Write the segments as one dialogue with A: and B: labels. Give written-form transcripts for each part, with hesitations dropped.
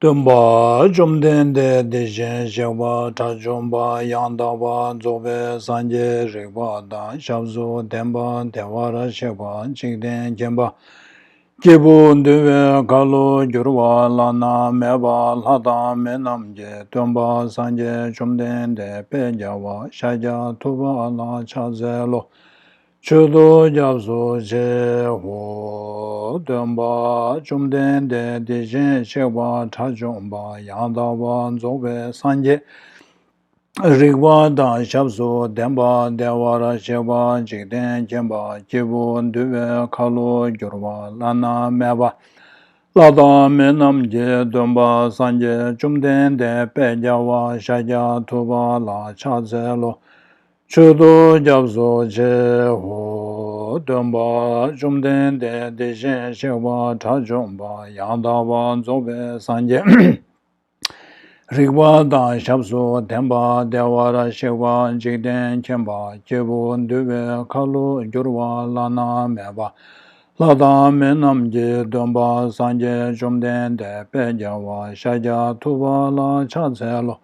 A: Tumba Jumden de Dejen Sheba Tajumba Yandaba Zobe Sanje Rigba Dan Shabzu Demba Dewara Sheba Chigden Jemba Kibu Duve Kalu Jurwa Lana Meba Lada Menamje Tumba Sanje Jumden de Pejawa Shaja Tuba La Chazelo Chudo Japso Je Ho Demba Jumden de Dejen Sheba Tajumba Yandaba Zobe Sanje Rigwa Da Shabso Demba Dewara Sheba Jigden Jemba Jibu Duve Kalu Jurwa Lana Meba Lada Menamje Demba Sanje Jumden de Pejawa Shaja Tuba La Chazelo Chudo Japso Je Ho Demba Jumden de Dejen Sheba Tajumba Yandaba Zobe Sanje Rigwa Da Shabso Demba Dewara Sheba Jigden Chemba Jibu Duve Kalu Jurwa Lana Meba Lada Menamje Demba Sanje Jumden de Pejawa Shaja Tuba La Chazelo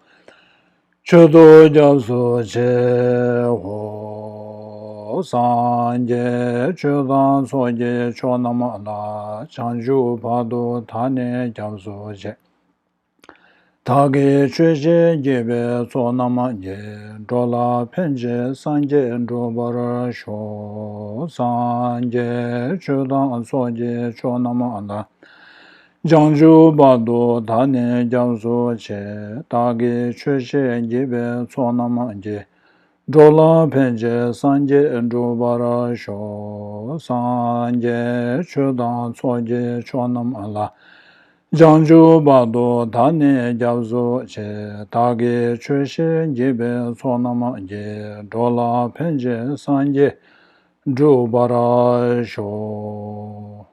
A: Chudo Japso Je Ho Sanje Chudan Soje Chonama La Chanju Padu Tane Japso Je Tage Chuje Jebe Sonama Je Dola Penje Sanje Drobara Sho Sanje Chudan Soje Chonama La Jiangzhou Bado Tane Jiangsu Che Dagi Chushe Jibe Sonama Je Dola Penje Sanje Drubara Sho Sanje Chudan Soje Chonam Ala Jiangzhou Bado Tane Jiangsu Che Dagi Chushe Jibe Sonama Je Dola Penje Sanje Drubara Sho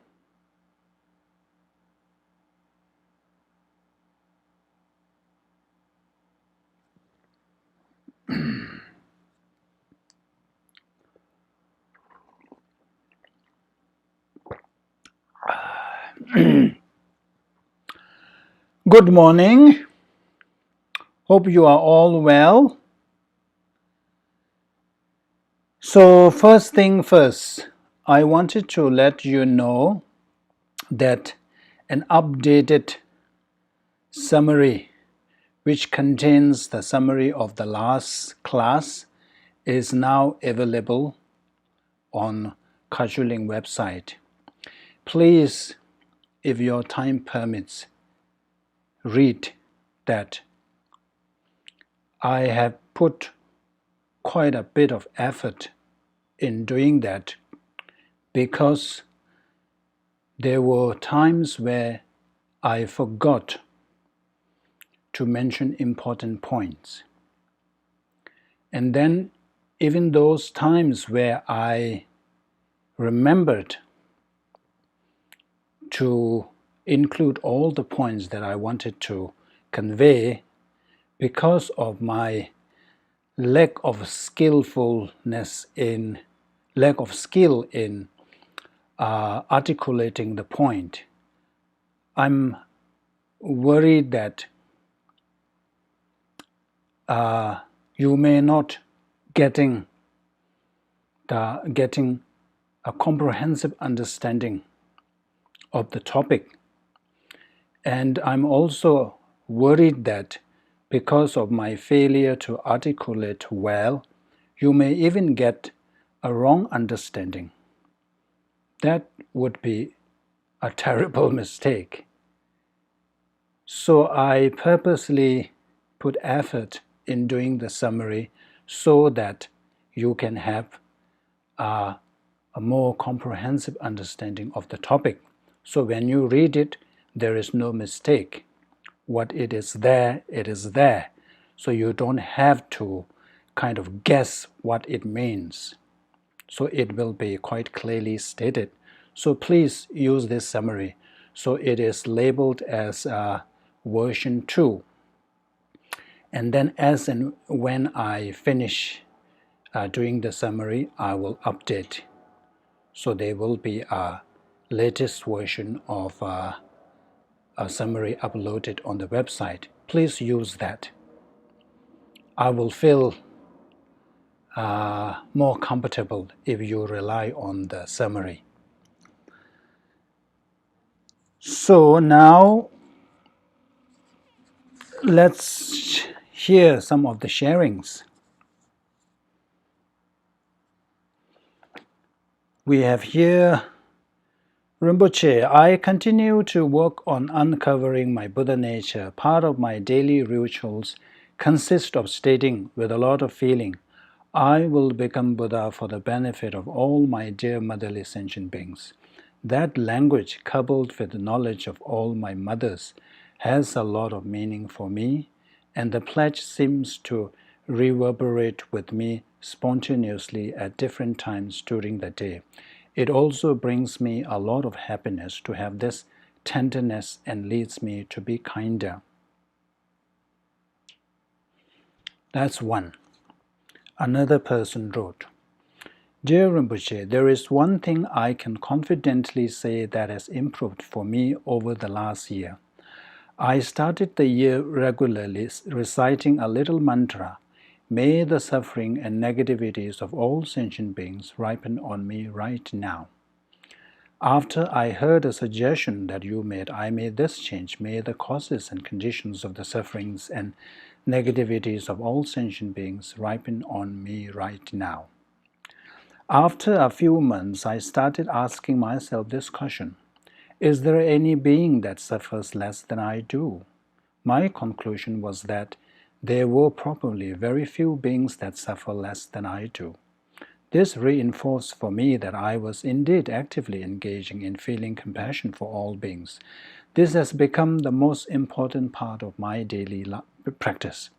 A: Good morning. Hope you are all well. So first thing first, I wanted to let you know that an updated summary which contains the summary of the last class is now available on Kajuling website. Please, if your time permits, read that. I have put quite a bit of effort in doing that because there were times where I forgot to mention important points. And then even those times where I remembered to include all the points that I wanted to convey, because of my lack of skill in articulating the point, I'm worried that you may not getting a comprehensive understanding of the topic. And I'm also worried that because of my failure to articulate well, you may even get a wrong understanding. That would be a terrible mistake. So I purposely put effort in doing the summary so that you can have a more comprehensive understanding of the topic. So when you read it, there is no mistake. What it is there, it is there. So you don't have to kind of guess what it means. So it will be quite clearly stated. So please use this summary. So it is labeled as version 2. And then as and when I finish doing the summary, I will update. So there will be a latest version of a summary uploaded on the website. Please use that. I will feel more comfortable if you rely on the summary. So now let's hear some of the sharings. We have here, Rinpoche, I continue to work on uncovering my Buddha nature. Part of my daily rituals consist of stating with a lot of feeling, I will become Buddha for the benefit of all my dear motherly sentient beings. That language, coupled with the knowledge of all my mothers, has a lot of meaning for me, and the pledge seems to reverberate with me spontaneously at different times during the day. It also brings me a lot of happiness to have this tenderness and leads me to be kinder. That's one. Another person wrote, Dear Rinpoche, there is one thing I can confidently say that has improved for me over the last year. I started the year regularly reciting a little mantra, May the suffering and negativities of all sentient beings ripen on me right now. After I heard a suggestion that you made, I made this change. May the causes and conditions of the sufferings and negativities of all sentient beings ripen on me right now. After a few months, I started asking myself this question. Is there any being that suffers less than I do? My conclusion was that there were probably very few beings that suffer less than I do. This reinforced for me that I was indeed actively engaging in feeling compassion for all beings. This has become the most important part of my daily practice.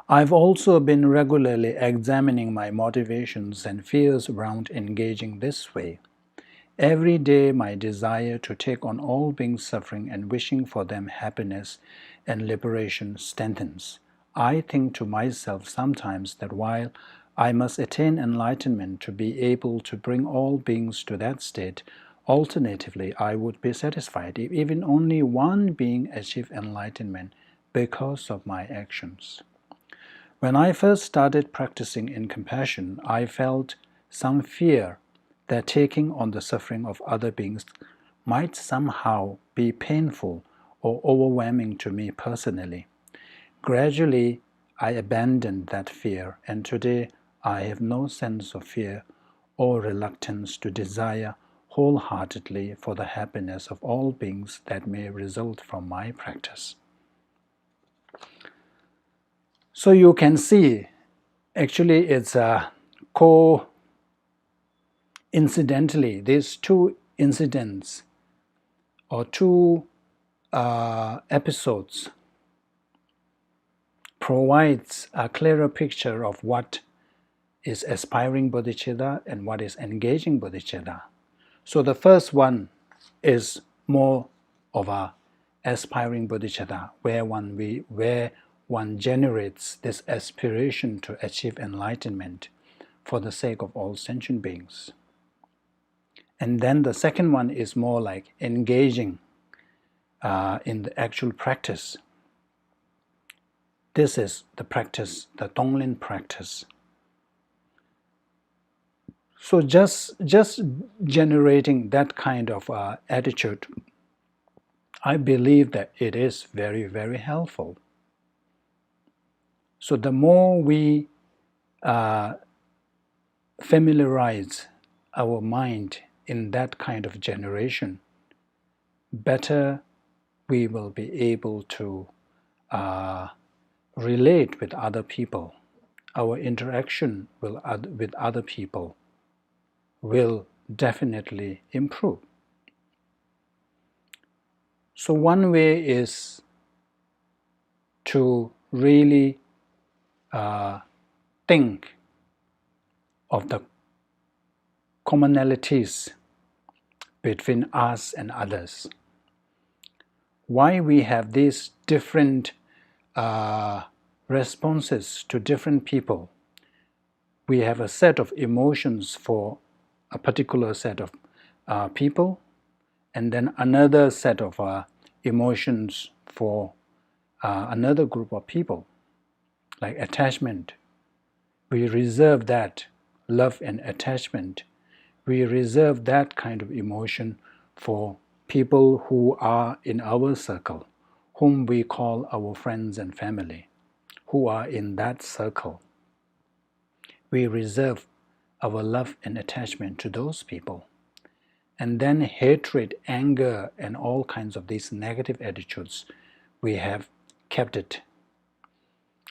A: I've also been regularly examining my motivations and fears around engaging this way. Every day my desire to take on all beings suffering and wishing for them happiness and liberation strengthens. I think to myself sometimes that while I must attain enlightenment to be able to bring all beings to that state, alternatively I would be satisfied if even only one being achieved enlightenment because of my actions. When I first started practicing in compassion, I felt some fear that taking on the suffering of other beings might somehow be painful or overwhelming to me personally. Gradually, I abandoned that fear, and today I have no sense of fear or reluctance to desire wholeheartedly for the happiness of all beings that may result from my practice. So you can see, actually it's coincidentally, these two incidents or two episodes provides a clearer picture of what is aspiring bodhicitta and what is engaging bodhicitta. So the first one is more of a aspiring bodhicitta, where one generates this aspiration to achieve enlightenment for the sake of all sentient beings. And then the second one is more like engaging in the actual practice. This is the practice, the Tonglen practice. So just generating that kind of attitude, I believe that it is very, very helpful. So the more we familiarize our mind in that kind of generation, better we will be able to relate with other people. Our interaction with other people will definitely improve. So one way is to really think of the commonalities between us and others. Why we have these different responses to different people. We have a set of emotions for a particular set of people, and then another set of emotions for another group of people, like attachment. We reserve that love and attachment. We reserve that kind of emotion for people who are in our circle, whom we call our friends and family, who are in that circle. We reserve our love and attachment to those people. And then hatred, anger, and all kinds of these negative attitudes, we have kept it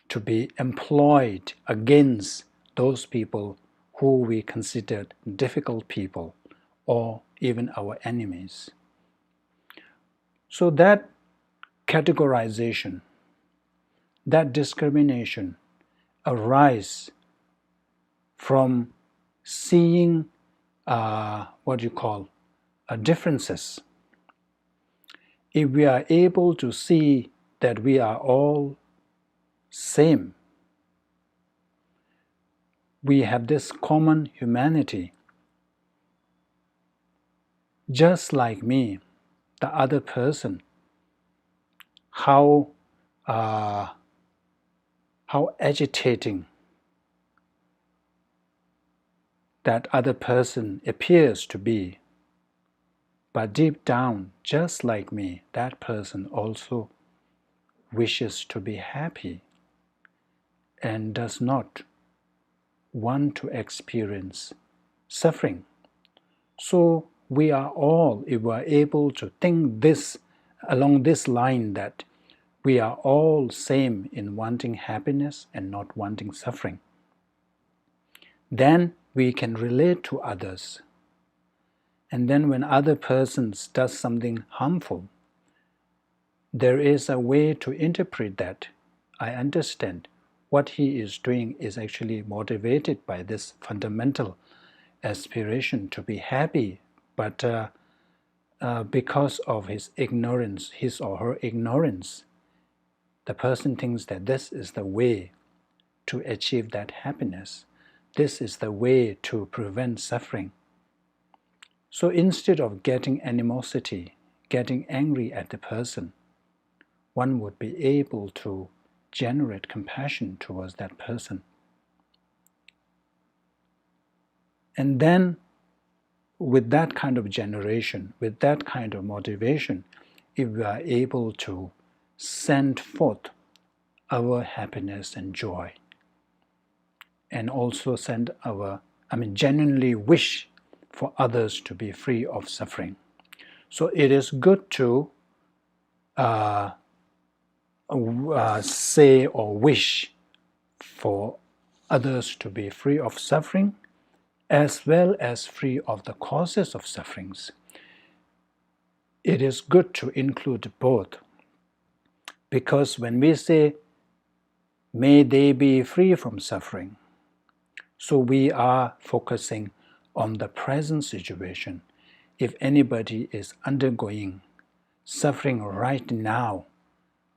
A: to be employed against those people who we considered difficult people or even our enemies. So that categorization, that discrimination arises from seeing differences. If we are able to see that we are all same, we have this common humanity. Just like me, the other person, how agitating that other person appears to be, but deep down, just like me, that person also wishes to be happy and does not want to experience suffering. So we are all, if we are able to think this along this line, that we are all same in wanting happiness and not wanting suffering, then we can relate to others. And then when other persons does something harmful, there is a way to interpret that. I understand what he is doing is actually motivated by this fundamental aspiration to be happy, but because of his ignorance, his or her ignorance, the person thinks that this is the way to achieve that happiness. This is the way to prevent suffering. So instead of getting animosity, getting angry at the person, one would be able to generate compassion towards that person. And then with that kind of generation, with that kind of motivation, if we are able to send forth our happiness and joy, and also genuinely wish for others to be free of suffering. So it is good to say or wish for others to be free of suffering, as well as free of the causes of sufferings. It is good to include both, because when we say, may they be free from suffering, so we are focusing on the present situation. If anybody is undergoing suffering right now,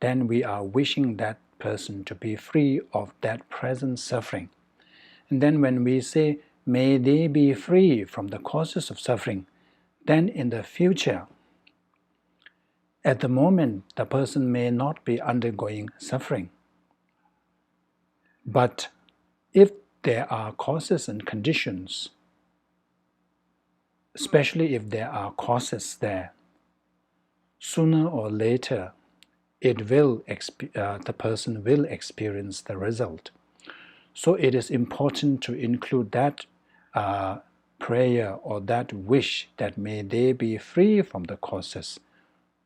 A: then we are wishing that person to be free of that present suffering. And then when we say, may they be free from the causes of suffering, then in the future, at the moment, the person may not be undergoing suffering. But if there are causes and conditions, especially if there are causes there, sooner or later, the person will experience the result. So it is important to include that prayer or that wish that may they be free from the causes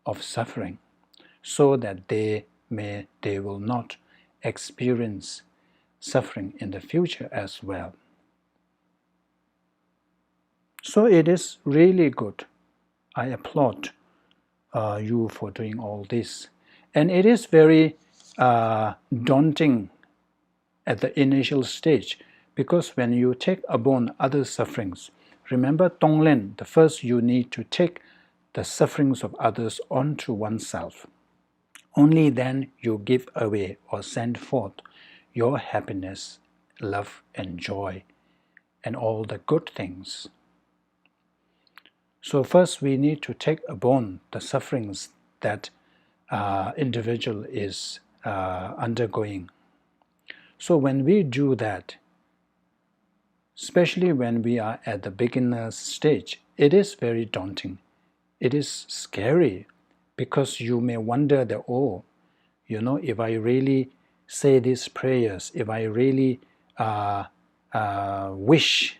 A: of suffering, so that they will not experience suffering in the future as well. So it is really good. I applaud you for doing all this. And it is very daunting at the initial stage, because when you take upon others' sufferings, remember Tonglen, the first you need to take the sufferings of others onto oneself. Only then you give away or send forth your happiness, love and joy and all the good things. So first we need to take upon the sufferings that individual is undergoing. So when we do that, especially when we are at the beginner stage, it is very daunting. It is scary because you may wonder that, oh, if I really say these prayers, if I really wish,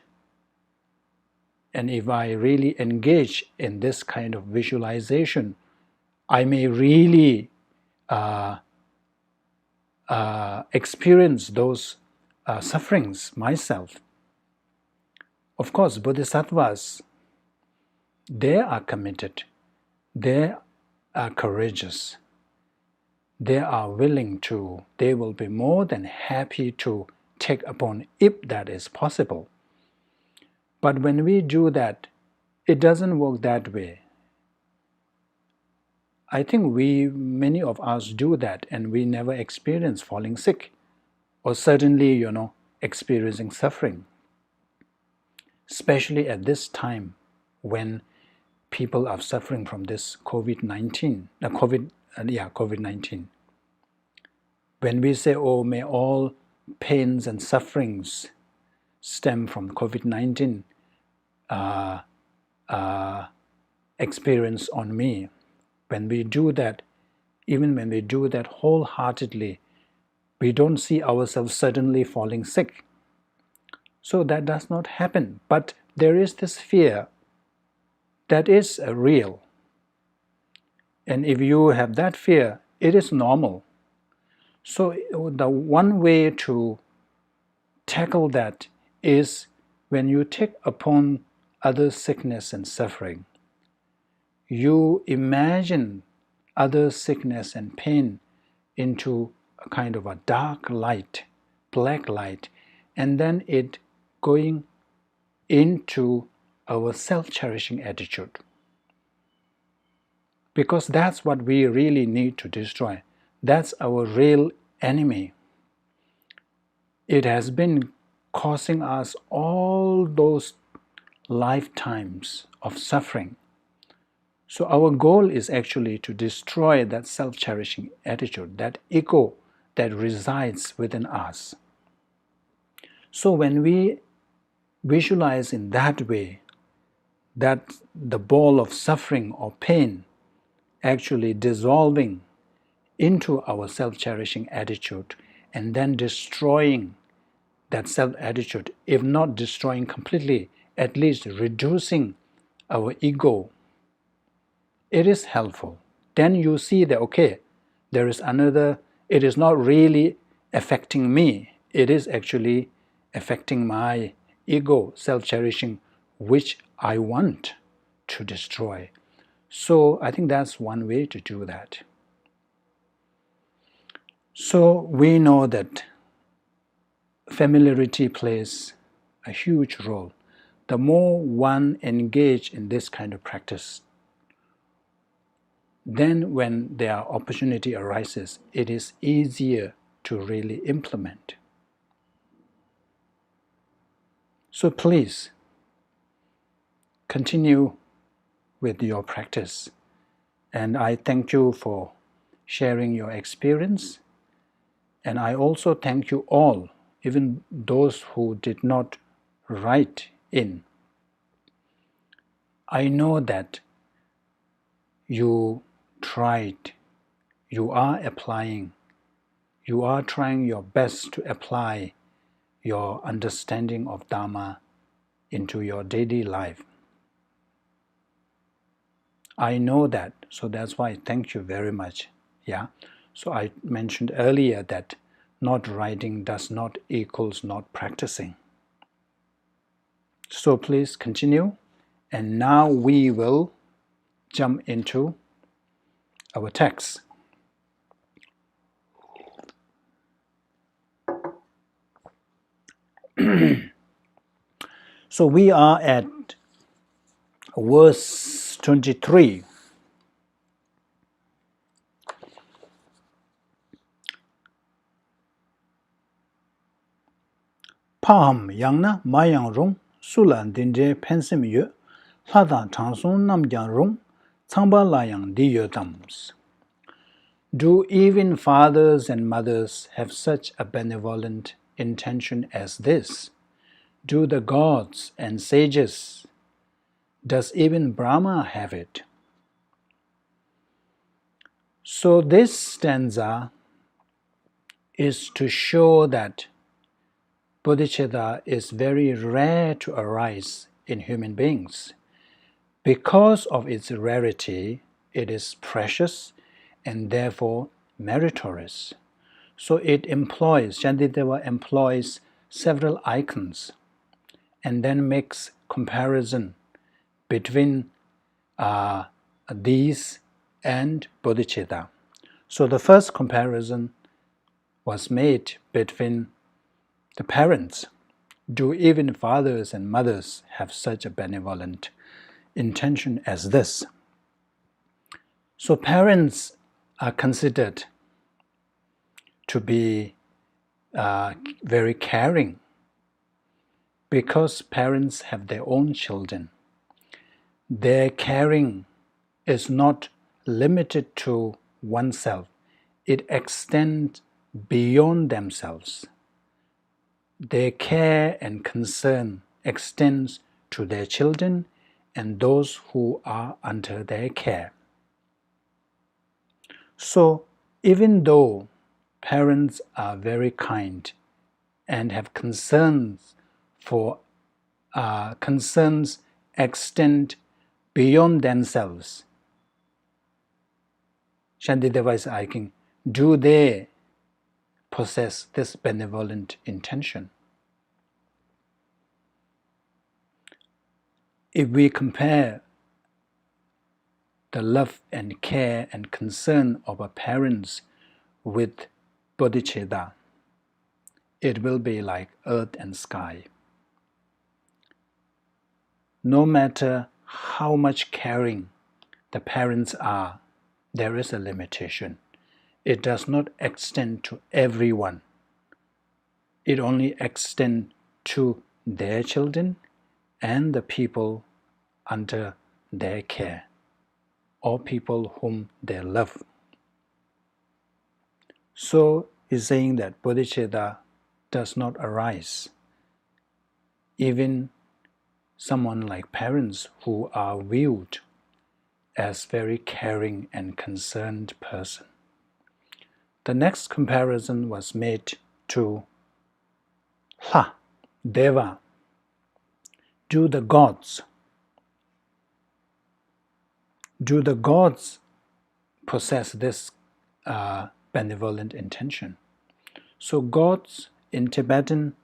A: and if I really engage in this kind of visualization, I may really experience those sufferings myself. Of course, bodhisattvas, they are committed, they are courageous, they are willing to, they will be more than happy to take upon if that is possible. But when we do that, it doesn't work that way. I think many of us do that and we never experience falling sick or certainly, experiencing suffering. Especially at this time when people are suffering from this COVID-19. When we say, oh, may all pains and sufferings stem from COVID-19 experience on me, when we do that, even when we do that wholeheartedly, we don't see ourselves suddenly falling sick. So that does not happen. But there is this fear that is real. And if you have that fear, it is normal. So the one way to tackle that is when you take upon others' sickness and suffering, you imagine others' sickness and pain into a kind of a dark light, black light, and then it going into our self-cherishing attitude. Because that's what we really need to destroy. That's our real enemy. It has been causing us all those lifetimes of suffering. So our goal is actually to destroy that self-cherishing attitude, that ego that resides within us. So when we visualize in that way, that the ball of suffering or pain actually dissolving into our self-cherishing attitude and then destroying that self-attitude, if not destroying completely, at least reducing our ego, it is helpful. Then you see that, okay, there is another, it is not really affecting me, it is actually affecting my ego, self-cherishing, which I want to destroy. So I think that's one way to do that. So we know that familiarity plays a huge role. The more one engages in this kind of practice, then when their opportunity arises, it is easier to really implement. So please continue with your practice. And I thank you for sharing your experience. And I also thank you all, even those who did not write in. I know that you tried, you are applying, you are trying your best to apply your understanding of Dharma into your daily life. I know that, so that's why I thank you very much. Yeah. So I mentioned earlier that not writing does not equals not practicing. So please continue. And now we will jump into our text. So we are at verse 23. Paham yang na mayang rong sulan dinje pensim yu lada chansung nam jang rong changba layang di yu dams. Do even fathers and mothers have such a benevolent intention as this? Do the gods and sages? Does even Brahma have it? So this stanza is to show that bodhicitta is very rare to arise in human beings. Because of its rarity, it is precious and therefore meritorious. So it employs, Shantideva employs several icons and then makes comparison between these and bodhicitta. So the first comparison was made between the parents. Do even fathers and mothers have such a benevolent intention as this? So parents are considered to be very caring because parents have their own children. Their caring is not limited to oneself. It extends beyond themselves. Their care and concern extends to their children and those who are under their care. So even though parents are very kind and have concerns concerns extend beyond themselves, Shantideva is asking, do they possess this benevolent intention? If we compare the love and care and concern of our parents with bodhicitta, it will be like earth and sky. No matter how much caring the parents are, there is a limitation. It does not extend to everyone. It only extends to their children and the people under their care, or people whom they love. So he's saying that bodhicitta does not arise. Even someone like parents who are viewed as very caring and concerned person. The next comparison was made to Ha, Deva. Do the gods possess this benevolent intention? So gods in Tibetan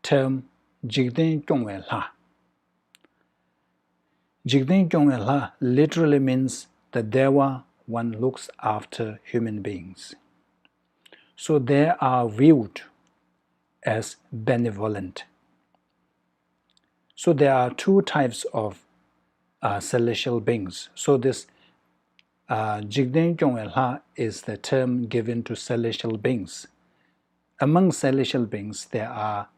A: term Jigden Gyongwe La. Jigden Gyongwe La literally means the Deva one looks after human beings. So they are viewed as benevolent. So there are two types of celestial beings. So this Jigden Gyongwe La is the term given to celestial beings. Among celestial beings, there are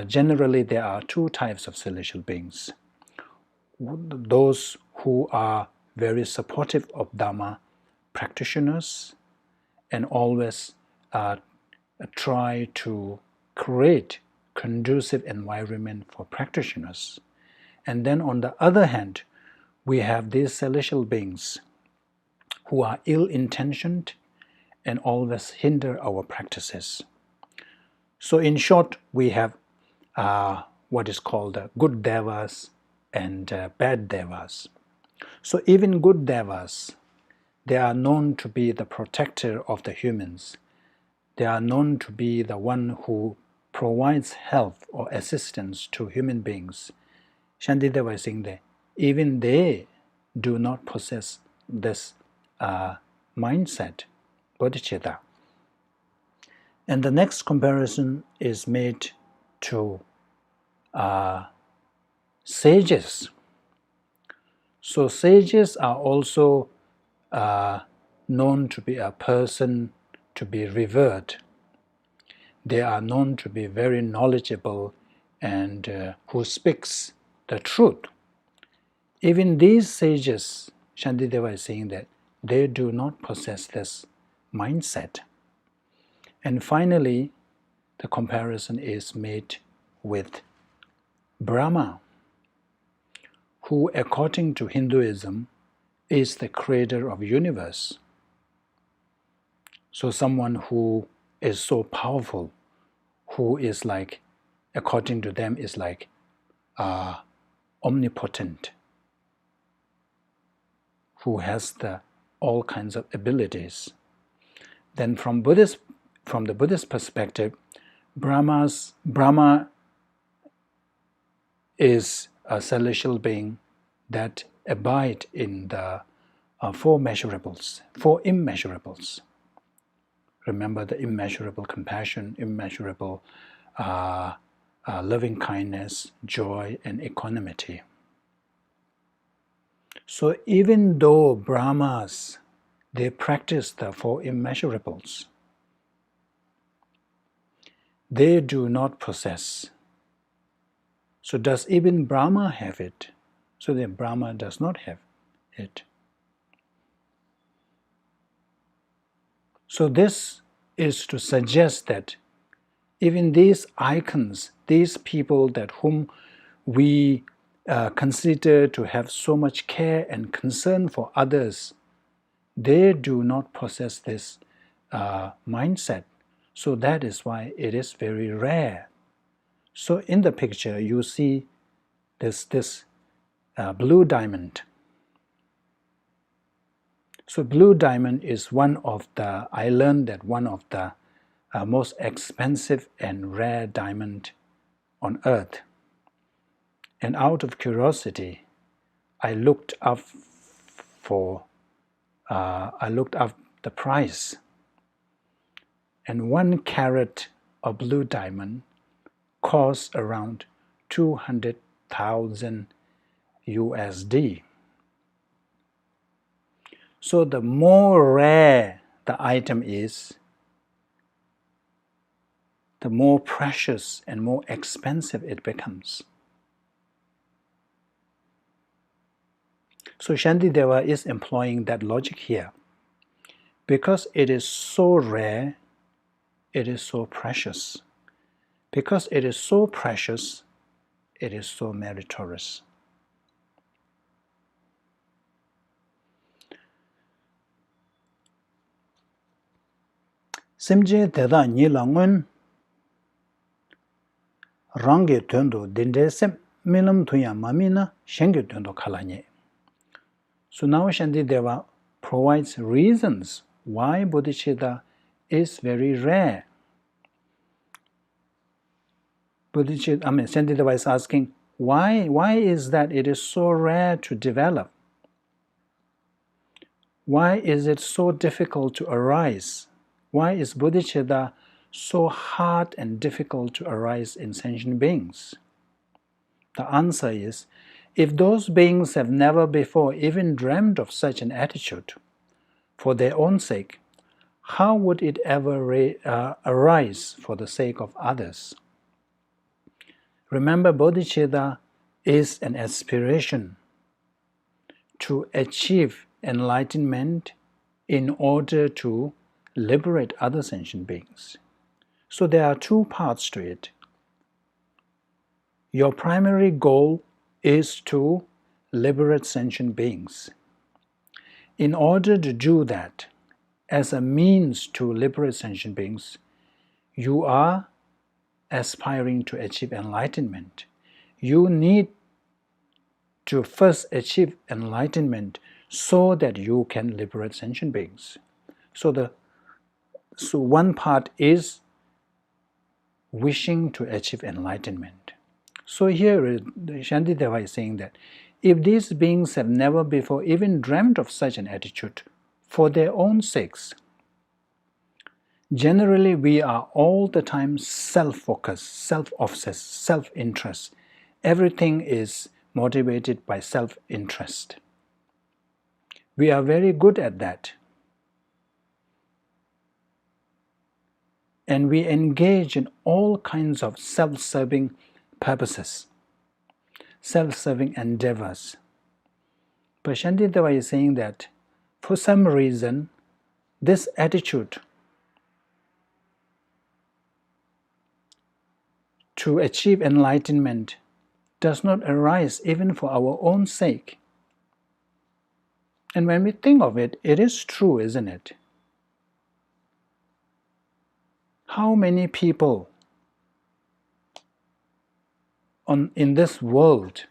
A: generally there are two types of celestial beings. Those who are very supportive of Dhamma practitioners and always try to create conducive environment for practitioners. And then on the other hand, we have these celestial beings who are ill-intentioned and always hinder our practices. So in short, we have what is called good devas and bad devas. So even good devas, they are known to be the protector of the humans. They are known to be the one who provides help or assistance to human beings. Shantideva is saying that even they do not possess this mindset, bodhicitta. And the next comparison is made to sages. So sages are also known to be a person to be revered. They are known to be very knowledgeable and who speaks the truth. Even these sages, Shantideva is saying that they do not possess this mindset. And finally, the comparison is made with Brahma, who according to Hinduism is the creator of the universe. So someone who is so powerful, who is like, according to them, is like omnipotent, who has all kinds of abilities. Then from the Buddhist perspective, Brahma is a celestial being that abide in the four immeasurables. Remember the immeasurable compassion, immeasurable loving kindness, joy, and equanimity. So even though Brahmas, they practice the four immeasurables, they do not possess. So does even Brahma have it? So then Brahma does not have it. So this is to suggest that even these icons, these people that whom we consider to have so much care and concern for others, they do not possess this mindset. So that is why it is very rare. So in the picture you see this blue diamond. So blue diamond is I learned that one of the most expensive and rare diamond on earth. And out of curiosity, I looked up the price. And 1 carat of blue diamond costs around 200,000 USD. So the more rare the item is, the more precious and more expensive it becomes. So Shantideva is employing that logic here. Because it is so rare, it is so precious. Because it is so precious, it is so meritorious. Simje teda nilangun rangi tundo dindesem milam tuya mamina shengi tundo kalanye. So now Shantideva provides reasons why bodhicitta is very rare. Shantideva is asking, why is that it is so rare to develop? Why is it so difficult to arise? Why is bodhicitta so hard and difficult to arise in sentient beings? The answer is, if those beings have never before even dreamed of such an attitude for their own sake, how would it ever arise for the sake of others? Remember, bodhicitta is an aspiration to achieve enlightenment in order to liberate other sentient beings. So there are two parts to it. Your primary goal is to liberate sentient beings. In order to do that, as a means to liberate sentient beings, you are aspiring to achieve enlightenment. You need to first achieve enlightenment so that you can liberate sentient beings. So one part is wishing to achieve enlightenment. So here Shantideva is saying that if these beings have never before even dreamt of such an attitude for their own sakes, Generally, we are all the time self-focused, self-obsessed, self-interest. Everything is motivated by self-interest. We are very good at that. And we engage in all kinds of self-serving purposes, self-serving endeavors. But Shantideva is saying that for some reason, this attitude to achieve enlightenment does not arise even for our own sake. And when we think of it, it is true, isn't it? How many people in this world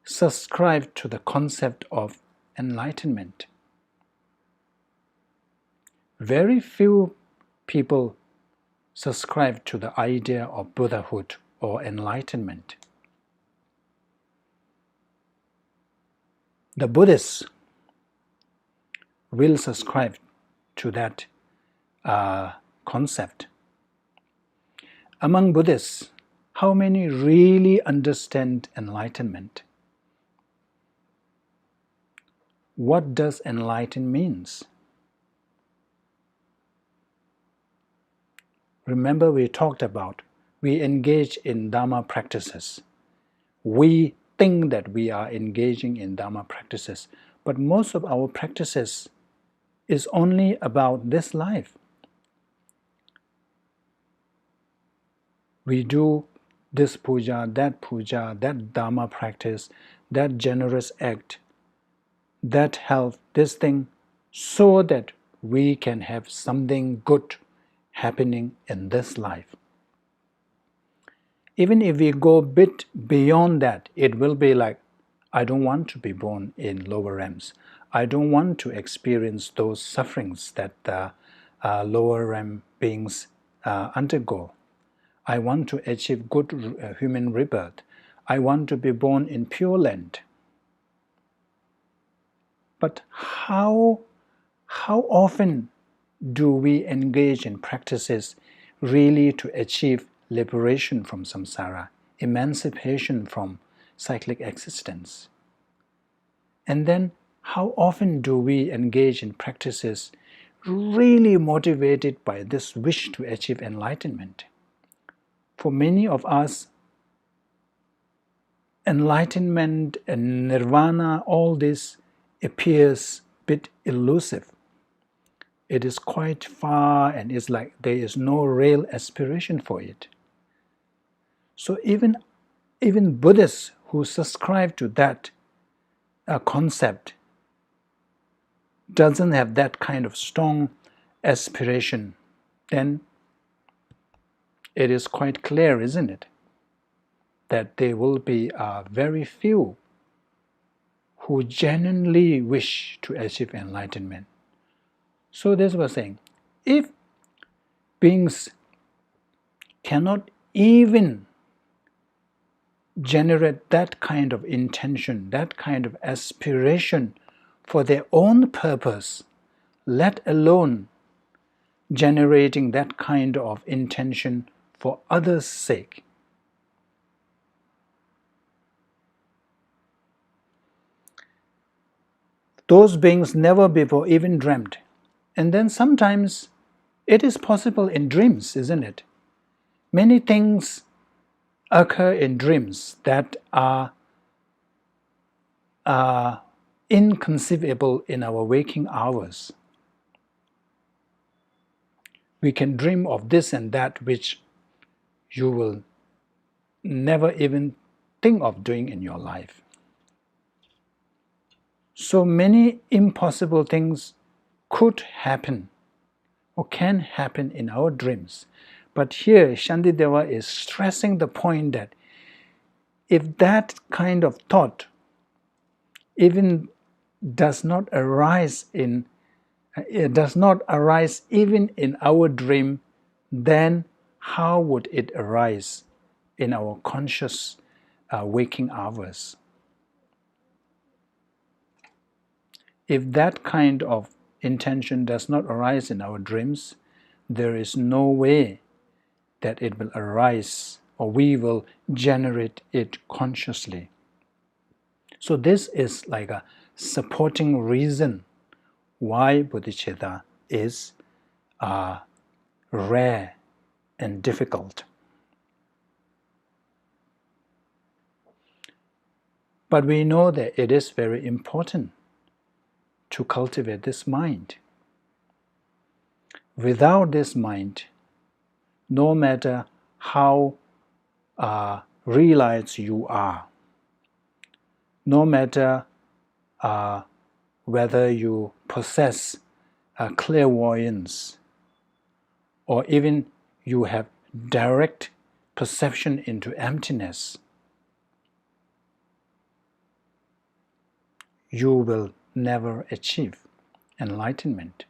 A: subscribe to the concept of enlightenment? Very few people subscribe to the idea of Buddhahood or enlightenment. The Buddhists will subscribe to that concept. Among Buddhists, how many really understand enlightenment? What does enlighten means? Remember, we talked about we engage in Dharma practices. We think that we are engaging in Dharma practices, but most of our practices is only about this life. We do this puja, that Dharma practice, that generous act, that health, this thing, so that we can have something good happening in this life. Even if we go a bit beyond that, it will be like, I don't want to be born in lower realms. I don't want to experience those sufferings that the lower realm beings undergo. I want to achieve good human rebirth. I want to be born in Pure Land. But how often do we engage in practices really to achieve liberation from samsara, emancipation from cyclic existence? And then how often do we engage in practices really motivated by this wish to achieve enlightenment? For many of us, enlightenment and nirvana, all this appears a bit elusive. It is quite far and it's like there is no real aspiration for it. So even Buddhists who subscribe to that concept doesn't have that kind of strong aspiration, then it is quite clear, isn't it, that there will be very few who genuinely wish to achieve enlightenment. So this was saying, if beings cannot even generate that kind of intention, that kind of aspiration for their own purpose, let alone generating that kind of intention for others' sake. Those beings never before even dreamt. And then sometimes it is possible in dreams, isn't it? Many things occur in dreams that are inconceivable in our waking hours. We can dream of this and that which you will never even think of doing in your life. So many impossible things could happen or can happen in our dreams. But here Shantideva is stressing the point that if that kind of thought even does not arise even in our dream, then how would it arise in our conscious waking hours? If that kind of intention does not arise in our dreams, there is no way that it will arise or we will generate it consciously. So this is like a supporting reason why bodhicitta is rare and difficult. But we know that it is very important to cultivate this mind. Without this mind, no matter how realized you are, no matter whether you possess clairvoyance or even you have direct perception into emptiness, you will never achieve enlightenment.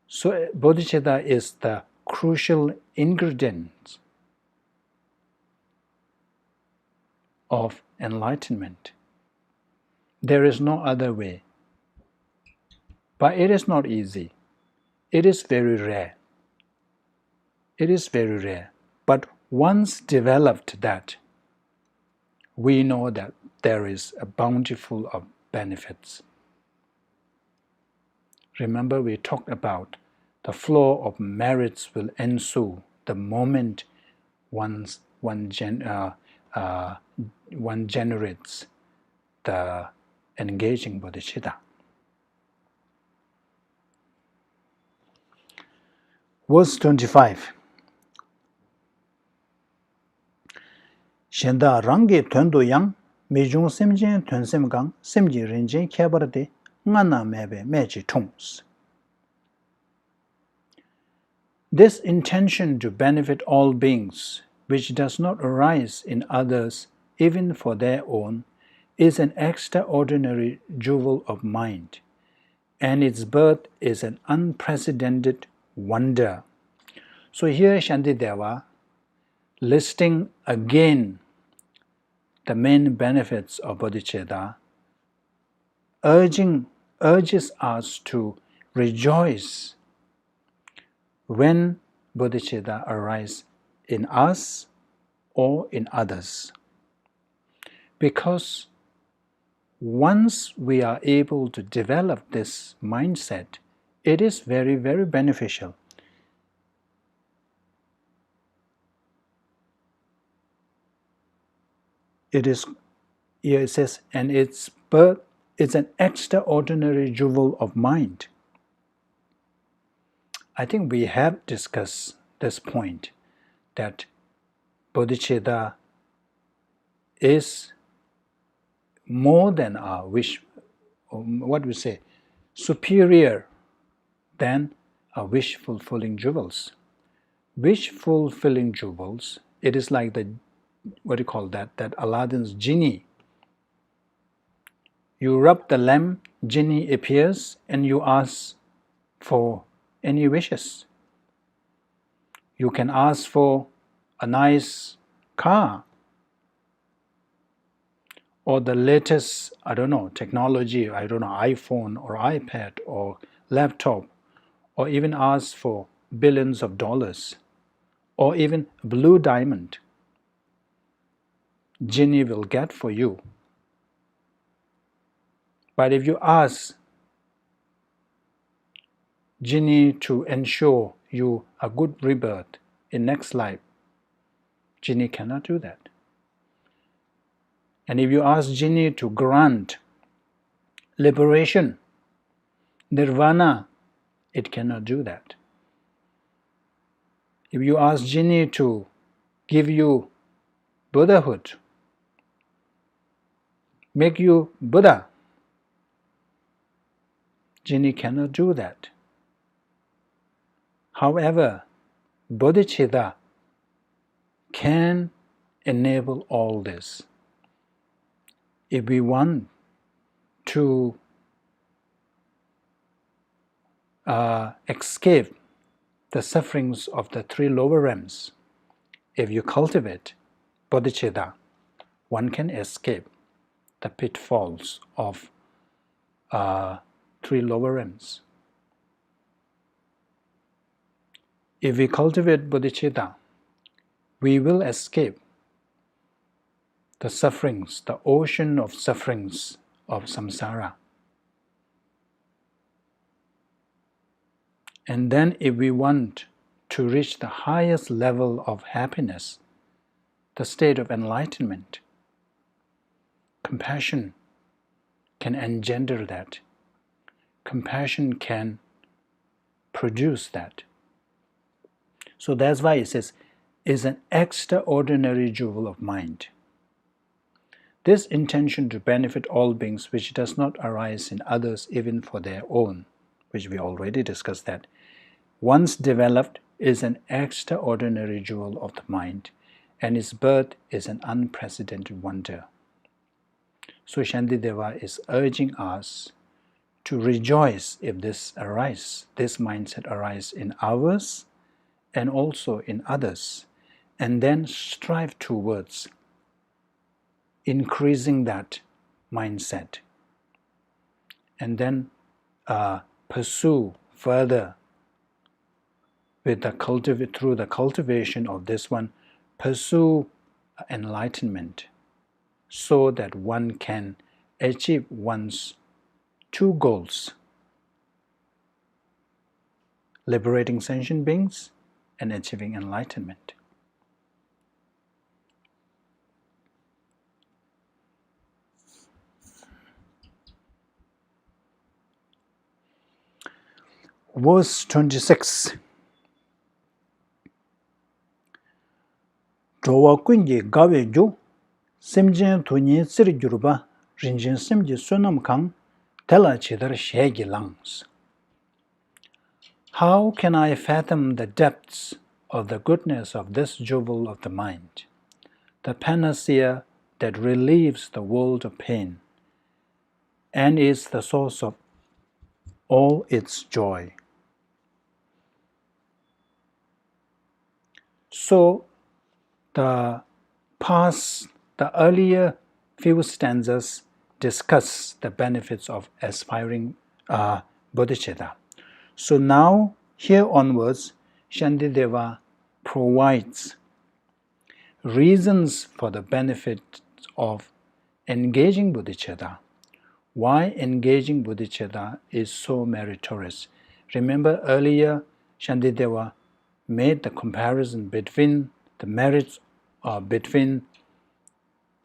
A: So bodhicitta is the crucial ingredient of enlightenment. There is no other way. But it is not easy. It is very rare. It is very rare. But once developed that, we know that there is a bountiful of benefits. Remember, we talked about the flow of merits will ensue the moment one generates the engaging bodhicitta. Verse 25. Shenda rangi tuandu yang mijung semjen tuansem gang semji rinjen kyabarade ngana mebe meji tongs. This intention to benefit all beings, which does not arise in others even for their own, is an extraordinary jewel of mind, and its birth is an unprecedented wonder. So here Shantideva listing again the main benefits of bodhicitta, urges us to rejoice when bodhicitta arises in us or in others. Because once we are able to develop this mindset, it is very, very beneficial. It says, and its birth is an extraordinary jewel of mind. I think we have discussed this point, that bodhicitta is more than our wish, superior than our wish-fulfilling jewels. Wish-fulfilling jewels, it is like that Aladdin's genie. You rub the lamp, genie appears, and you ask for any wishes. You can ask for a nice car, or the latest, technology, iPhone or iPad or laptop, or even ask for billions of dollars, or even a blue diamond. Genie will get for you. But if you ask genie to ensure you a good rebirth in next life, genie cannot do that. And if you ask genie to grant liberation, nirvana, it cannot do that. If you ask genie to give you Buddhahood, make you Buddha, genie cannot do that. However, bodhicitta can enable all this. If we want to escape the sufferings of the three lower realms, if you cultivate bodhicitta, one can escape the pitfalls of three lower realms. If we cultivate bodhicitta, we will escape the sufferings, the ocean of sufferings of samsara. And then if we want to reach the highest level of happiness, the state of enlightenment, compassion can engender that. Compassion can produce that. So that's why it says, is an extraordinary jewel of mind. This intention to benefit all beings which does not arise in others even for their own, which we already discussed that, once developed is an extraordinary jewel of the mind, and its birth is an unprecedented wonder. So Shantideva is urging us to rejoice if this mindset arises in ours and also in others, and then strive towards increasing that mindset, and then pursue further with through the cultivation of this one, pursue enlightenment, so that one can achieve one's two goals: liberating sentient beings and achieving enlightenment. Verse 26. Chowa kunji gawe ju, simjen tunyi sir gyurba, rinjin simji sunam kang, tela chidar shegi langs. How can I fathom the depths of the goodness of this jewel of the mind, the panacea that relieves the world of pain, and is the source of all its joy? So, the earlier few stanzas discuss the benefits of aspiring bodhicitta. So now, here onwards, Shantideva provides reasons for the benefit of engaging bodhicitta. Why engaging bodhicitta is so meritorious. Remember earlier, Shantideva made the comparison between the merits between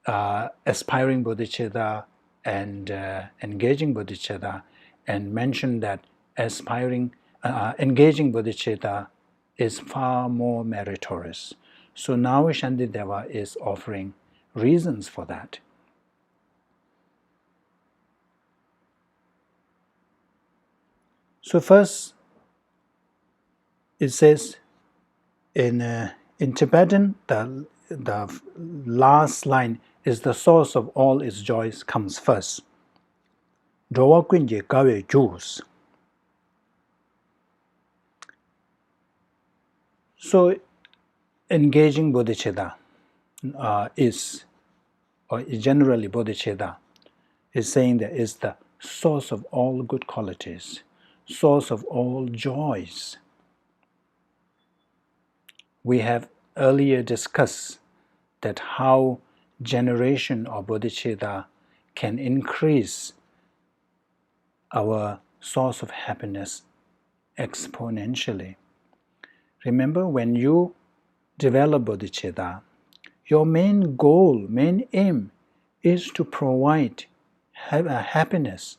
A: aspiring bodhicitta and engaging bodhicitta, and mentioned that engaging bodhicitta is far more meritorious. So now Shantideva is offering reasons for that. So first, it says in Tibetan, the last line is the source of all its joys comes first. Jowa kunje gawe juus. So engaging bodhicitta or generally bodhicitta, is saying that is the source of all good qualities, source of all joys. We have earlier discussed that how generation of bodhicitta can increase our source of happiness exponentially. Remember, when you develop bodhicitta, your main goal, main aim is to provide happiness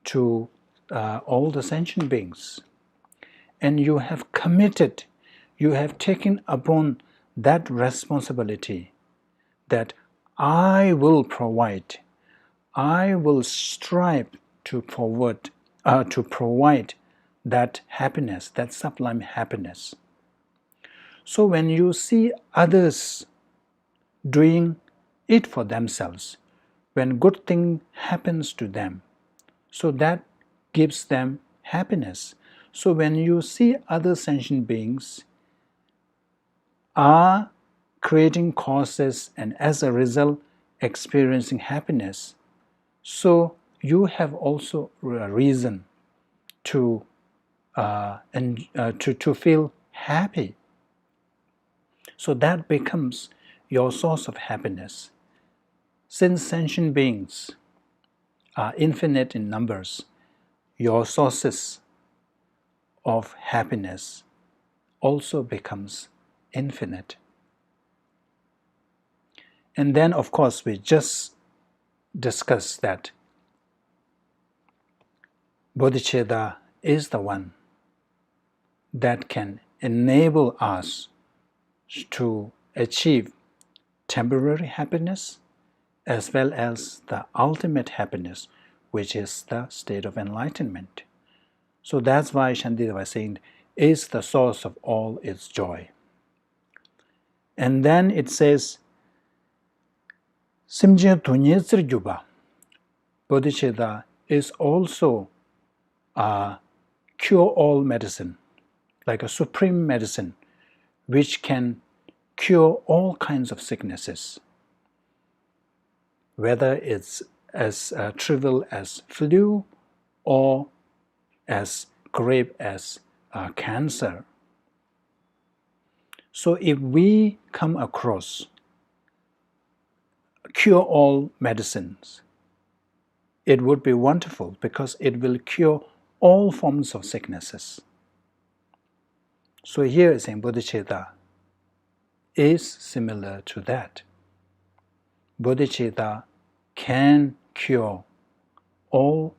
A: to all the sentient beings. And you have committed, you have taken upon that responsibility that I will provide, I will strive to provide that happiness, that sublime happiness. So when you see others doing it for themselves, when good thing happens to them, so that gives them happiness. So when you see other sentient beings are creating causes and as a result experiencing happiness, so you have also a reason to to feel happy. So that becomes your source of happiness. Since sentient beings are infinite in numbers, your sources of happiness also becomes infinite. And then, of course, we just discussed that bodhicitta is the one that can enable us to achieve temporary happiness as well as the ultimate happiness, which is the state of enlightenment. So that's why Shantideva was saying, is the source of all its joy. And then it says, Simje Tunyetsir Juba, bodhicitta is also a cure-all medicine, like a supreme medicine, which can cure all kinds of sicknesses, whether it's as trivial as flu or as grave as cancer. So if we come across cure-all medicines, it would be wonderful because it will cure all forms of sicknesses. So here is saying bodhicitta is similar to that. Bodhicitta can cure all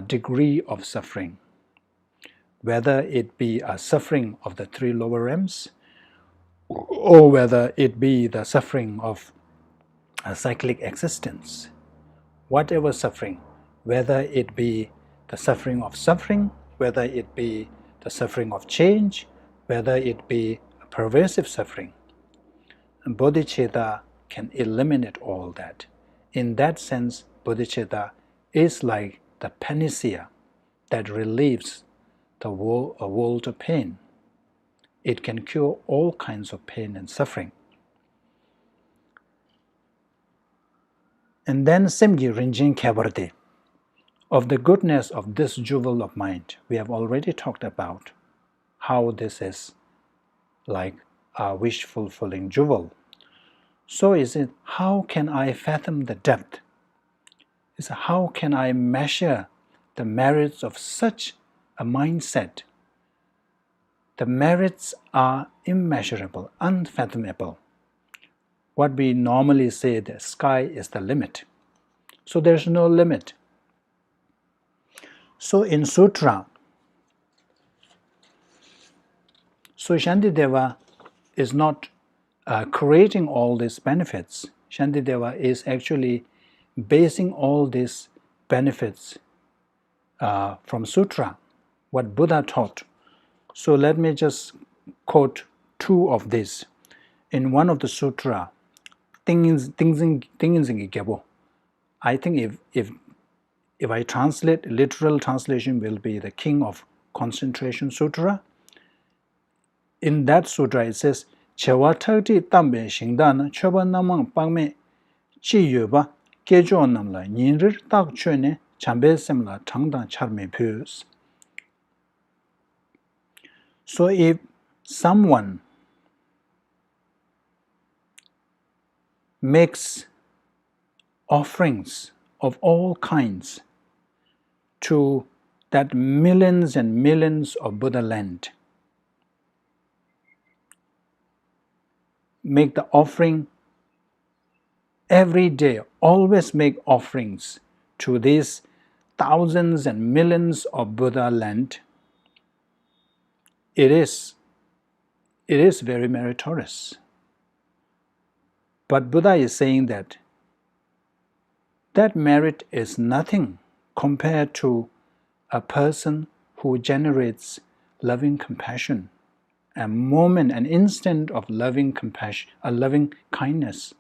A: degree of suffering, whether it be a suffering of the three lower realms, or whether it be the suffering of a cyclic existence. Whatever suffering, whether it be the suffering of suffering, whether it be the suffering of change, whether it be a pervasive suffering, and bodhicitta can eliminate all that. In that sense, bodhicitta is like the panacea that relieves a world of pain. It can cure all kinds of pain and suffering. And then Semgi Rinjin Kyabarde, of the goodness of this jewel of mind, we have already talked about how this is like a wish-fulfilling jewel. So is it, how can I fathom the depth? Is how can I measure the merits of such a mindset? The merits are immeasurable, unfathomable. What we normally say, the sky is the limit. So there's no limit. So in Sutra, so Shantideva is not creating all these benefits. Shantideva is actually basing all these benefits from Sutra, what Buddha taught. So let me just quote two of these. In one of the Sutra, I think if I translate, literal translation will be the King of Concentration Sutra. In that sutra it says, Chewa Thakti Tambe Shingdan Choba Namang Pangme Chi Yuba Kejo Namla Nyinrir Tak Chone Chambe Semla Tangdan Charme Pyus. So if someone makes offerings of all kinds to that millions and millions of Buddha land, make the offering every day, always make offerings to these thousands and millions of Buddha land, it is very meritorious. But Buddha is saying that that merit is nothing compared to a person who generates loving compassion, a moment, an instant of loving compassion, a loving kindness.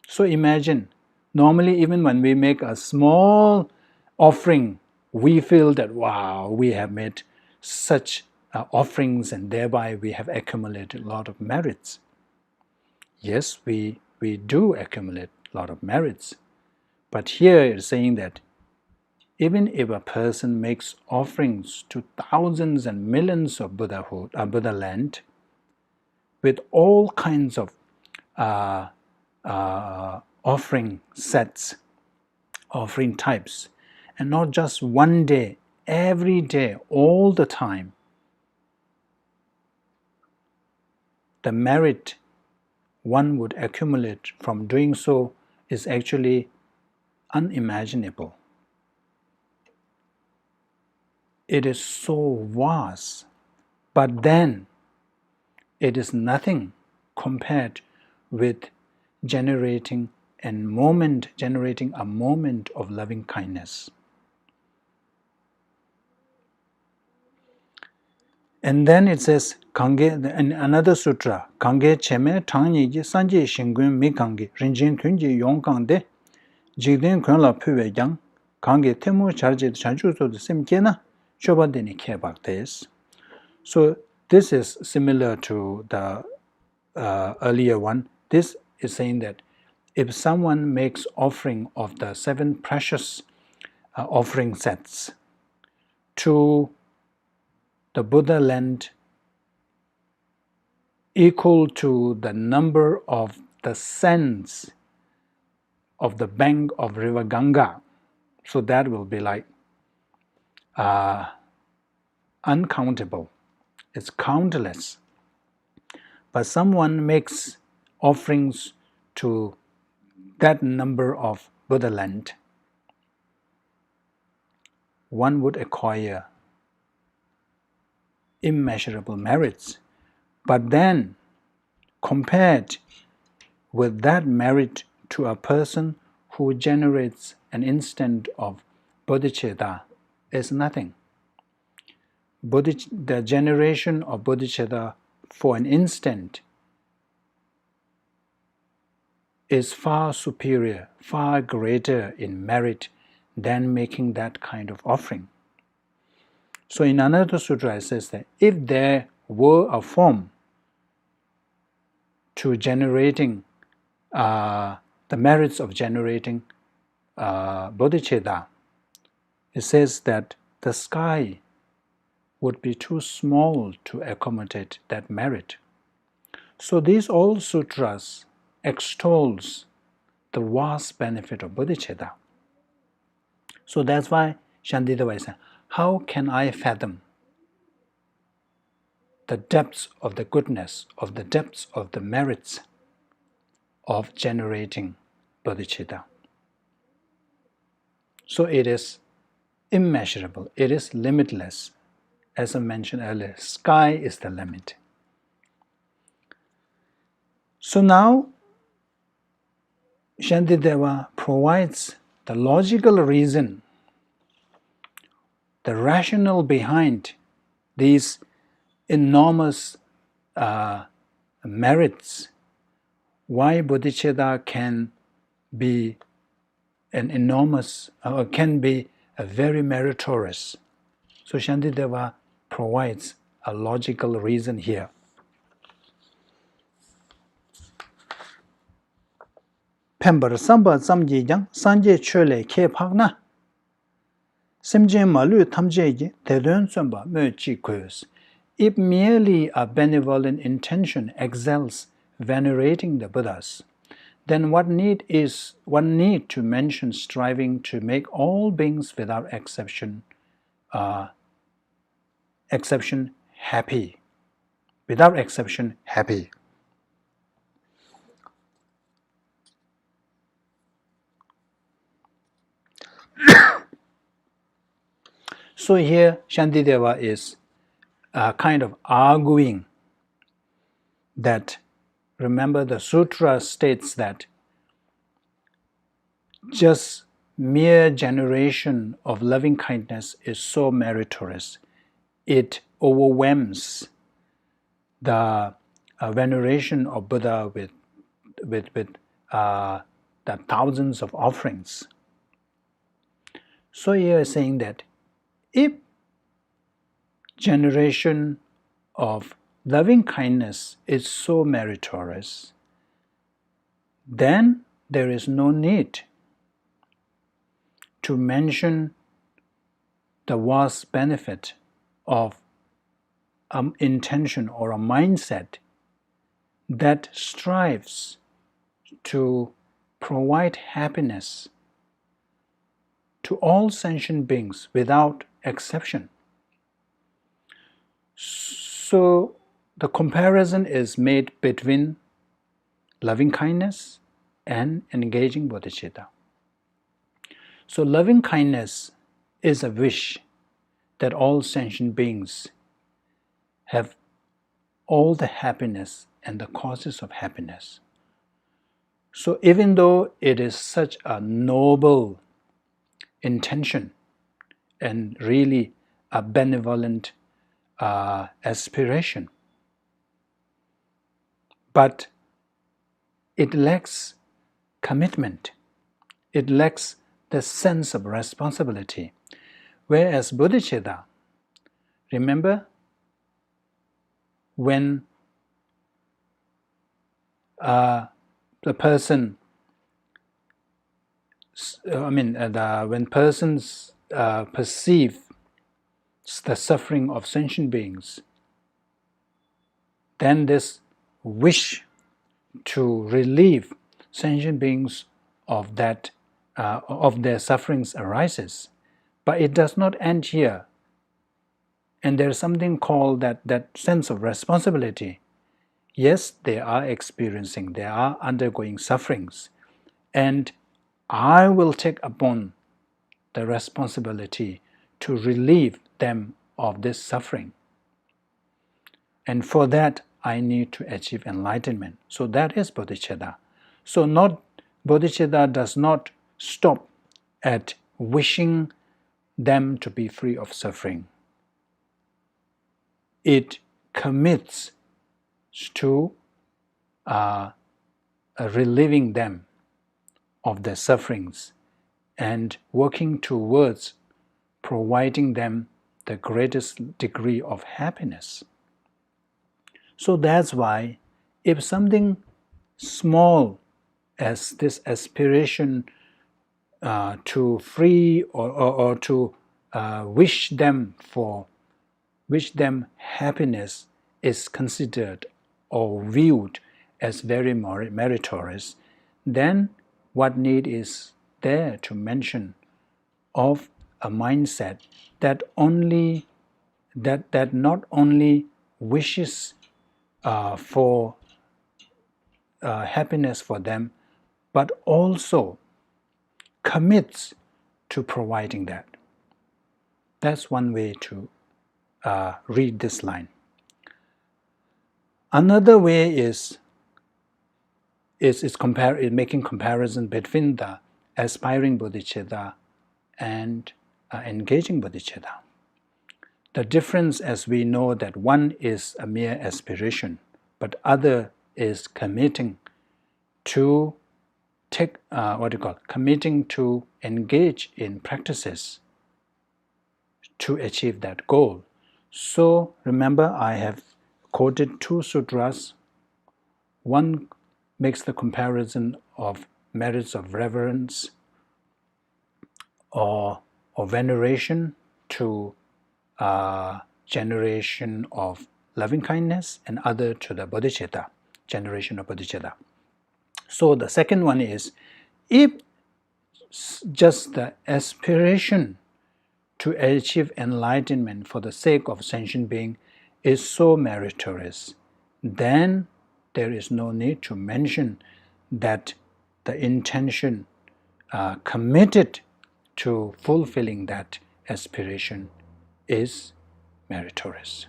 A: So imagine, normally even when we make a small offering, we feel that, wow, we have made such offerings and thereby we have accumulated a lot of merits. Yes, we do accumulate a lot of merits. But here it's saying that Even if a person makes offerings to thousands and millions of Buddha land, with all kinds of offering sets, offering types, and not just one day, every day, all the time, the merit one would accumulate from doing so is actually unimaginable. It is so vast, but then it is nothing compared with generating a moment of loving kindness. And then it says, in another sutra, Kange cheme tangni ji sanje shingun mi kange rinjin tunji yongkang de jigden kun la püwe yang Kange temu charje chanchu so de sim kena choba deni kebak des. So this is similar to the earlier one. This is saying that if someone makes offering of the 7 precious offering sets to the Buddha land equal to the number of the sands of the bank of river Ganga, so that will be like uncountable. It's countless. But someone makes offerings to that number of Buddha land, one would acquire immeasurable merits. But then, compared with that merit to a person who generates an instant of bodhicitta is nothing. The generation of bodhicitta for an instant is far superior, far greater in merit than making that kind of offering. So in another sutra it says that if there were a form to generating the merits of generating bodhicitta, it says that the sky would be too small to accommodate that merit. So these all sutras extols the vast benefit of bodhicitta. So that's why Shantideva is saying, how can I fathom the depths of the goodness, of the depths of the merits of generating bodhicitta? So it is immeasurable, it is limitless. As I mentioned earlier, sky is the limit. So now Shantideva provides the logical reason, the rationale behind these enormous merits, why bodhicitta can be an enormous, can be a very meritorious. So Shantideva provides a logical reason here. Pembar samba zamji yang sanje chöle ke phagna simje malu tamje ji tedön samba me chi koyos. If merely a benevolent intention excels venerating the Buddhas, then what need to mention striving to make all beings without exception happy, without exception happy. So here Shantideva is kind of arguing that, remember, the sutra states that just mere generation of loving kindness is so meritorious. It overwhelms the veneration of Buddha with the thousands of offerings. So here is saying that if generation of loving kindness is so meritorious, then there is no need to mention the vast benefit of an intention or a mindset that strives to provide happiness to all sentient beings without exception. So the comparison is made between loving kindness and engaging bodhicitta. So loving kindness is a wish that all sentient beings have all the happiness and the causes of happiness. So even though it is such a noble intention and really a benevolent aspiration, but it lacks commitment, it lacks the sense of responsibility. Whereas bodhicitta, remember when the person, when persons perceive the suffering of sentient beings, then this wish to relieve sentient beings of that of their sufferings arises. But it does not end here. And there is something called that sense of responsibility. Yes, they are experiencing, they are undergoing sufferings, and I will take upon the responsibility to relieve them of this suffering. And for that, I need to achieve enlightenment. So that is bodhicitta. So bodhicitta does not stop at wishing them to be free of suffering. It commits to relieving them of their sufferings and working towards providing them the greatest degree of happiness. So that's why if something small as this aspiration to free or to wish them happiness is considered or viewed as very meritorious, then what need is there to mention of a mindset that not only wishes for happiness for them, but also commits to providing that. That's one way to read this line. Another way is making comparison between the aspiring bodhicitta and engaging bodhicitta. The difference, as we know, that one is a mere aspiration, but other is committing to committing to engage in practices to achieve that goal. So remember, I have quoted two sutras. One makes the comparison of merits of reverence or veneration to generation of loving kindness, and other to the bodhicitta, generation of bodhicitta. So the second one is, if just the aspiration to achieve enlightenment for the sake of sentient being is so meritorious, then there is no need to mention that the intention committed to fulfilling that aspiration is meritorious.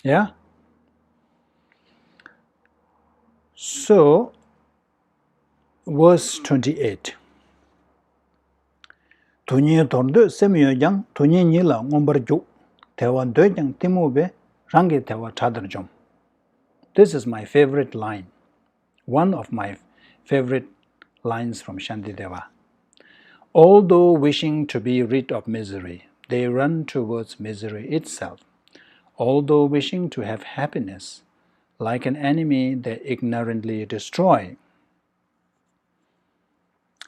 A: Yeah? So, verse 28. Tunyi tordo semyo jang tunyi nila ngombar juk tewa dojang timube rangi tewa chadarjom. This is my favorite line, one of my favorite lines from Shantideva. Although wishing to be rid of misery, they run towards misery itself. Although wishing to have happiness, like an enemy they ignorantly destroy.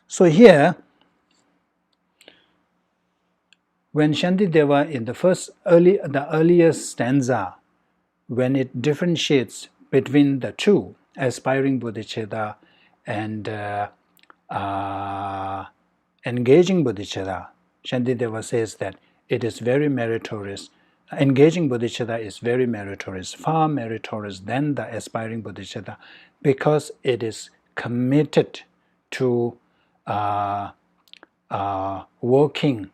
A: So here, When Shantideva in the earliest stanza, when it differentiates between the two, aspiring bodhicitta and engaging bodhicitta, Shantideva says that it is very meritorious. Engaging bodhicitta is very meritorious, far meritorious than the aspiring bodhicitta, because it is committed to working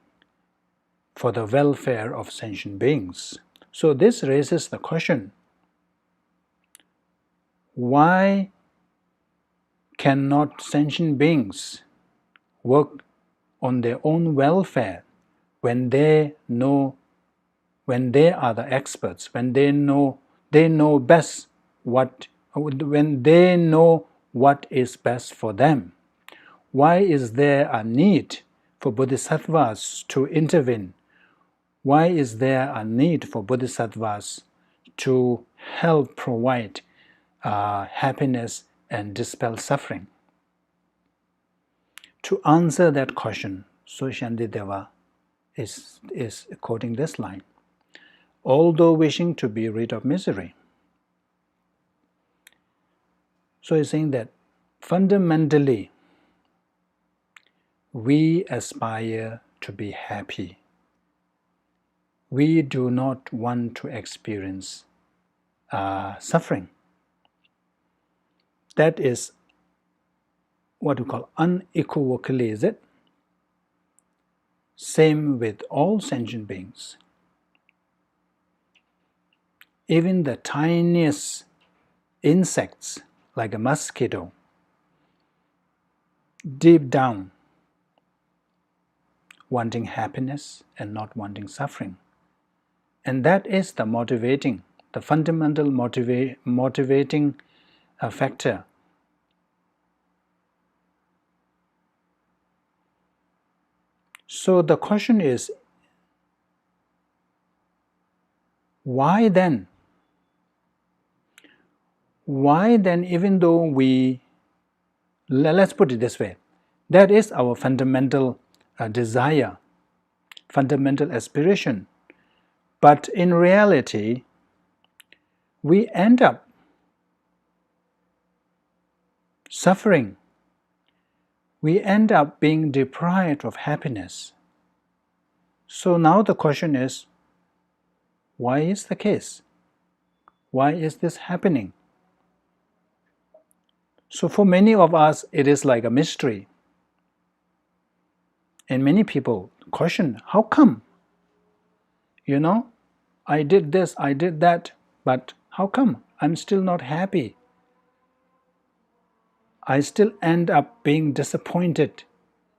A: for the welfare of sentient beings. So this raises the question, why cannot sentient beings work on their own welfare when they are the experts, when they know best when they know what is best for them? Why is there a need for bodhisattvas to intervene? Why is there a need for bodhisattvas to help provide happiness and dispel suffering? To answer that question, so Shantideva is quoting this line: although wishing to be rid of misery. So he's saying that fundamentally we aspire to be happy. We do not want to experience suffering. That is what we call unequivocally, is it? Same with all sentient beings. Even the tiniest insects, like a mosquito, deep down wanting happiness and not wanting suffering. And that is the fundamental motivating factor. So the question is, why then? Why then, even though let's put it this way, that is our fundamental desire, fundamental aspiration. But in reality, we end up suffering. We end up being deprived of happiness. So now the question is, why is the case? Why is this happening? So for many of us, it is like a mystery. And many people question, how come? I did this, I did that, but how come I'm still not happy? I still end up being disappointed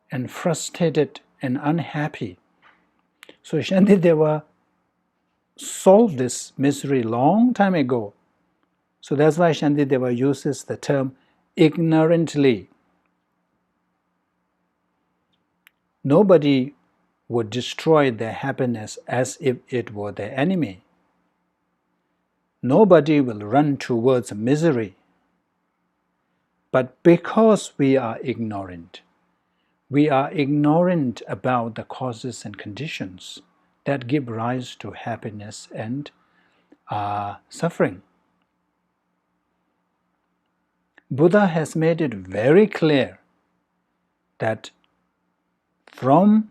A: and frustrated and unhappy. So Shantideva solved this misery long time ago. So that's why Shantideva uses the term ignorantly. Nobody would destroy their happiness as if it were their enemy. Nobody will run towards misery. But because we are ignorant about the causes and conditions that give rise to happiness and suffering. Buddha has made it very clear that from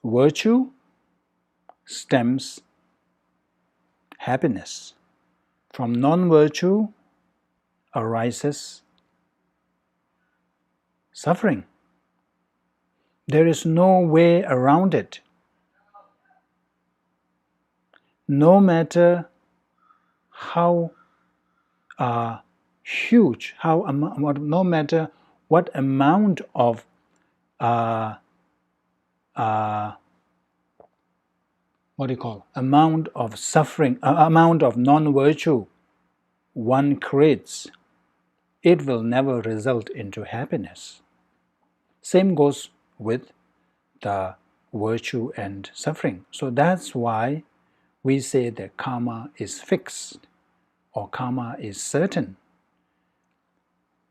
A: virtue stems happiness. From non-virtue arises suffering. There is no way around it. No matter how huge, no matter what amount of amount of suffering, amount of non-virtue one creates, it will never result into happiness. Same goes with the virtue and suffering. So that's why we say that karma is fixed or karma is certain,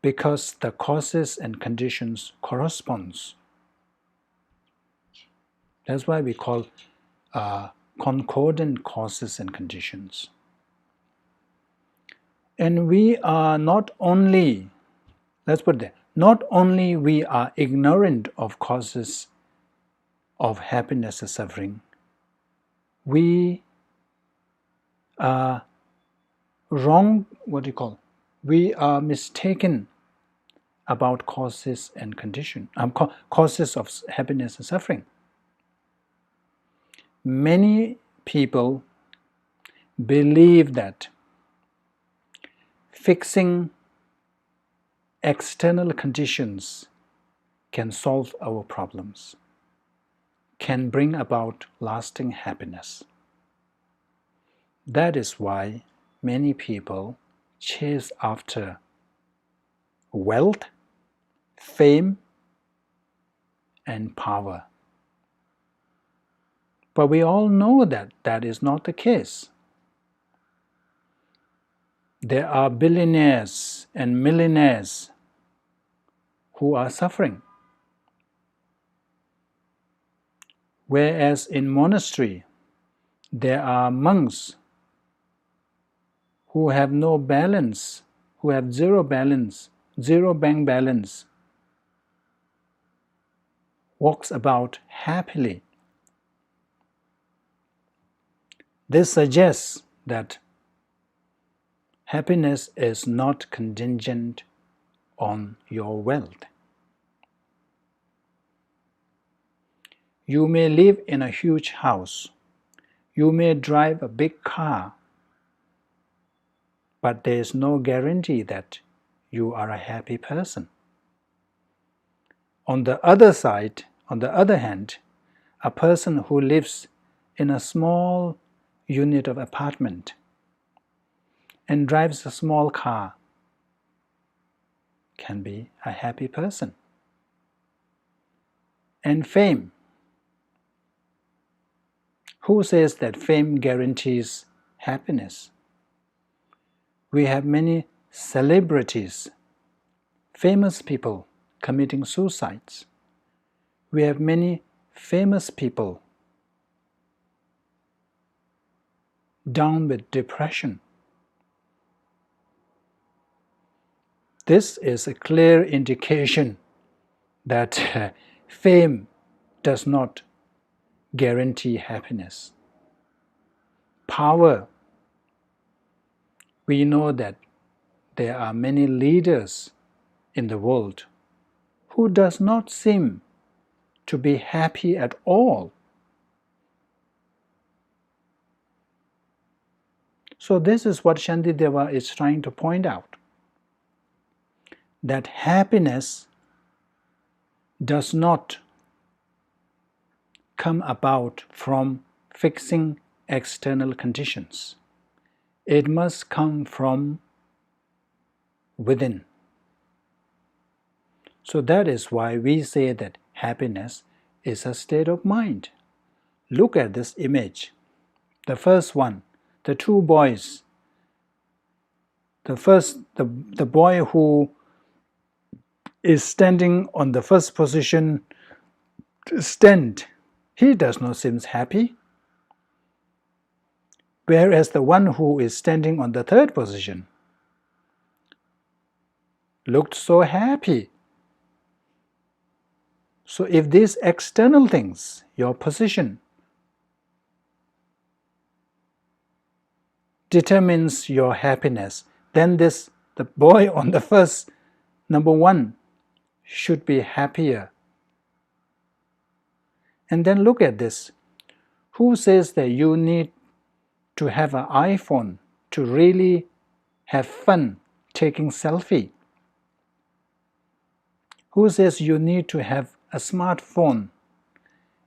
A: because the causes and conditions corresponds. That's why we call concordant causes and conditions. And we are not only, let's put it there, not only we are ignorant of causes of happiness and suffering, we are wrong, we are mistaken about causes and condition, causes of happiness and suffering. Many people believe that fixing external conditions can solve our problems, can bring about lasting happiness. That is why many people chase after wealth, fame, and power. But we all know that that is not the case. There are billionaires and millionaires who are suffering. Whereas in monastery, there are monks who have no balance, who have zero balance, zero bank balance, walks about happily. This suggests that happiness is not contingent on your wealth. You may live in a huge house, you may drive a big car, but there is no guarantee that you are a happy person. On the other hand, a person who lives in a small unit of apartment and drives a small car can be a happy person. And fame. Who says that fame guarantees happiness? We have many celebrities, famous people committing suicides. We have many famous people down with depression. This is a clear indication that fame does not guarantee happiness. Power. We know that there are many leaders in the world who does not seem to be happy at all. So this is what Shantideva is trying to point out, that happiness does not come about from fixing external conditions. It must come from within. So that is why we say that happiness is a state of mind. Look at this image. The first one, the two boys. The boy who is standing on the first position stand, he does not seem happy. Whereas the one who is standing on the third position looked so happy. So if these external things, your position, determines your happiness, then the boy on the first, number one, should be happier. And then look at this. Who says that you need to have an iPhone to really have fun taking selfie? Who says you need to have a smartphone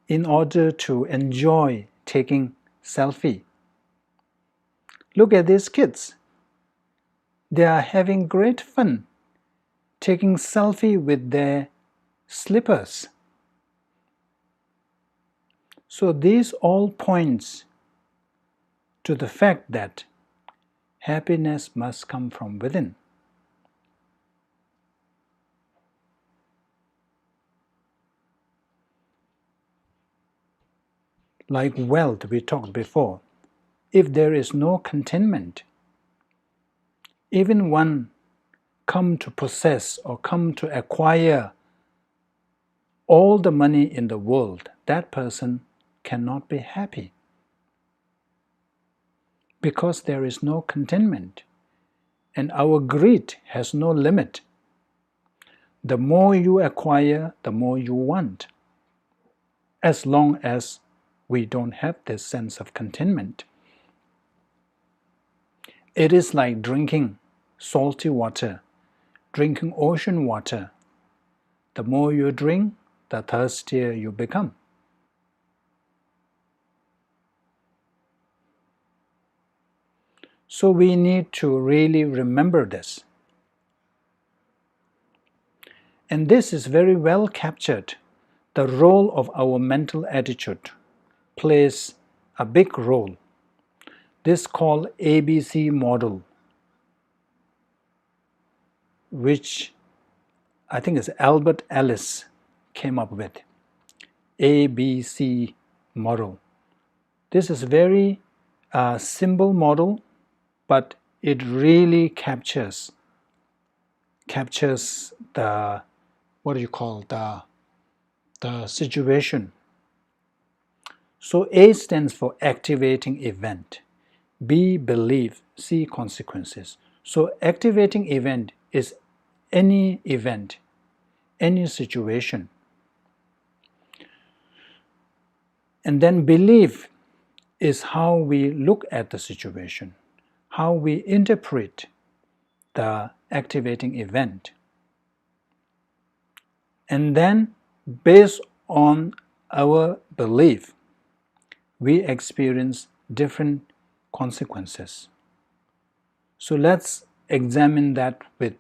A: in order to enjoy taking selfie? Look at these kids. They are having great fun taking selfie with their slippers. So these all points to the fact that happiness must come from within. like wealth we talked before. If there is no contentment, even one come to possess or come to acquire all the money in the world, that person cannot be happy because there is no contentment, and our greed has no limit. The more you acquire, the more you want, as long as we don't have this sense of contentment. It is like drinking salty water, drinking ocean water. The more you drink, the thirstier you become. So we need to really remember this. And this is very well captured. The role of our mental attitude plays a big role. This called ABC model, which I think is Albert Ellis came up with. ABC model. This is very simple model, but it really captures the, what do you call, the situation. So A stands for activating event, B belief, C consequences. So activating event is any event, any situation. And then belief is how we look at the situation, how we interpret the activating event. And then, based on our belief, we experience different consequences. So let's examine that with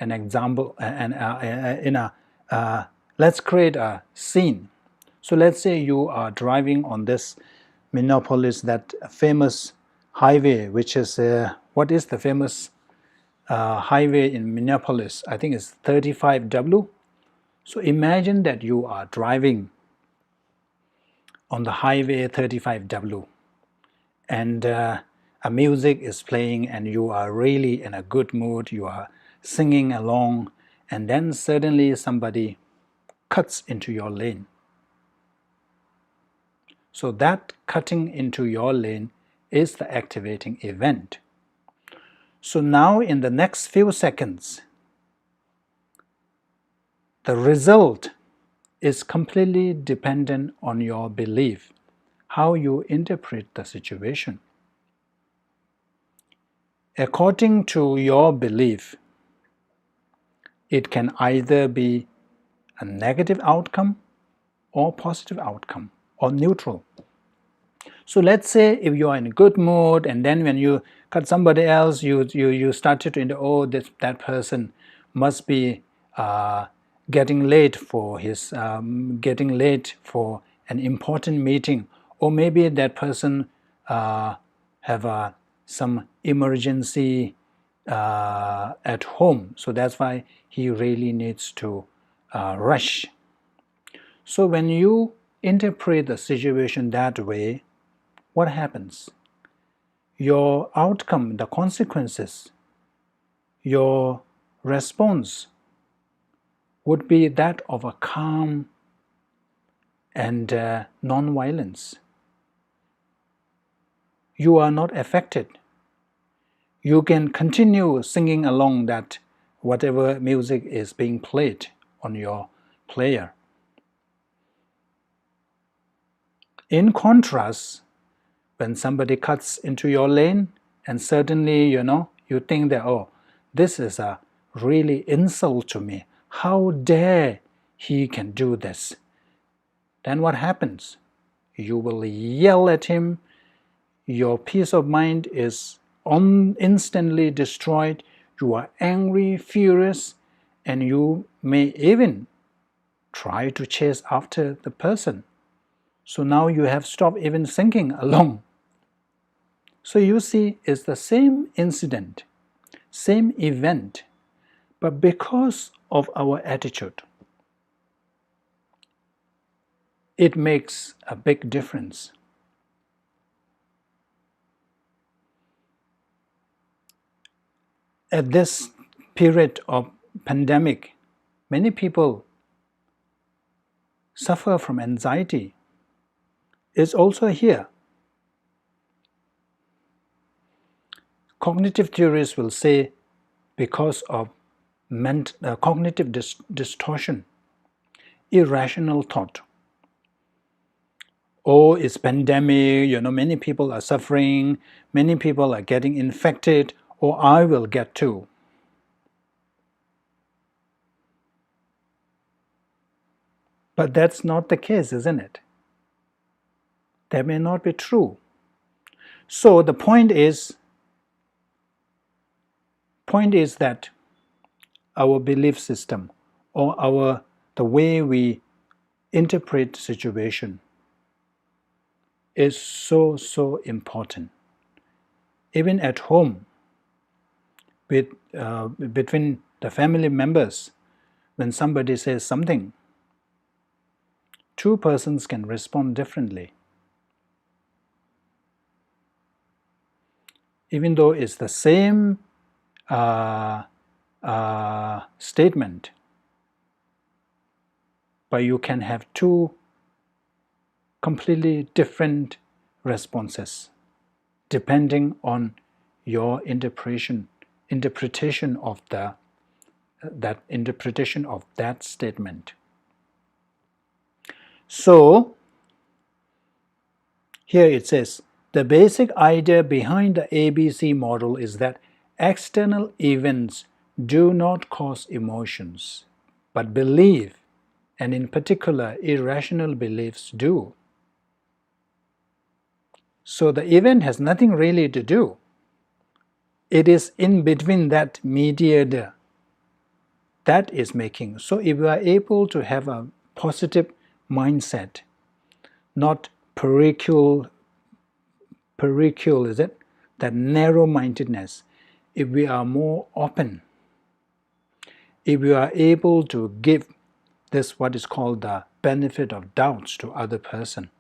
A: an example, and let's create a scene. So let's say you are driving on this Minneapolis, that famous highway, which is, what is the famous highway in Minneapolis? I think it's 35W. So imagine that you are driving on the highway 35W, and a music is playing, and you are really in a good mood, you are singing along, and then suddenly somebody cuts into your lane. So that cutting into your lane is the activating event. So now in the next few seconds, the result is completely dependent on your belief, how you interpret the situation. According to your belief, it can either be a negative outcome or positive outcome or neutral. So let's say if you are in a good mood, and then when you cut somebody else, you started to, oh, that person must be getting late for an important meeting, or maybe that person have some emergency at home, so that's why he really needs to rush. So when you interpret the situation that way, what happens? Your outcome, the consequences, your response would be that of a calm and non-violence. You are not affected. You can continue singing along that whatever music is being played on your player. In contrast, when somebody cuts into your lane, and suddenly you think that, oh, this is a really insult to me, how dare he can do this, then what happens? You will yell at him, your peace of mind is instantly destroyed, you are angry, furious, and you may even try to chase after the person. So now you have stopped even singing along. So you see, it's the same incident, same event, but because of our attitude, it makes a big difference. At this period of pandemic, many people suffer from anxiety. It's also here. Cognitive theorists will say because of cognitive distortion, irrational thought. Oh, it's pandemic, many people are suffering, many people are getting infected, or I will get too. But that's not the case, isn't it? That may not be true. So the point is that our belief system or the way we interpret situation is so important. Even at home, between the family members, when somebody says something, two persons can respond differently. Even though it's the same statement, but you can have two completely different responses depending on your interpretation of that statement. So here it says, the basic idea behind the ABC model is that external events do not cause emotions, but belief, and in particular irrational beliefs, do. So the event has nothing really to do. It is in between that mediator that is making. So if we are able to have a positive mindset, not parochial, is it? That narrow-mindedness. If we are more open, if we are able to give this what is called the benefit of doubts to other person.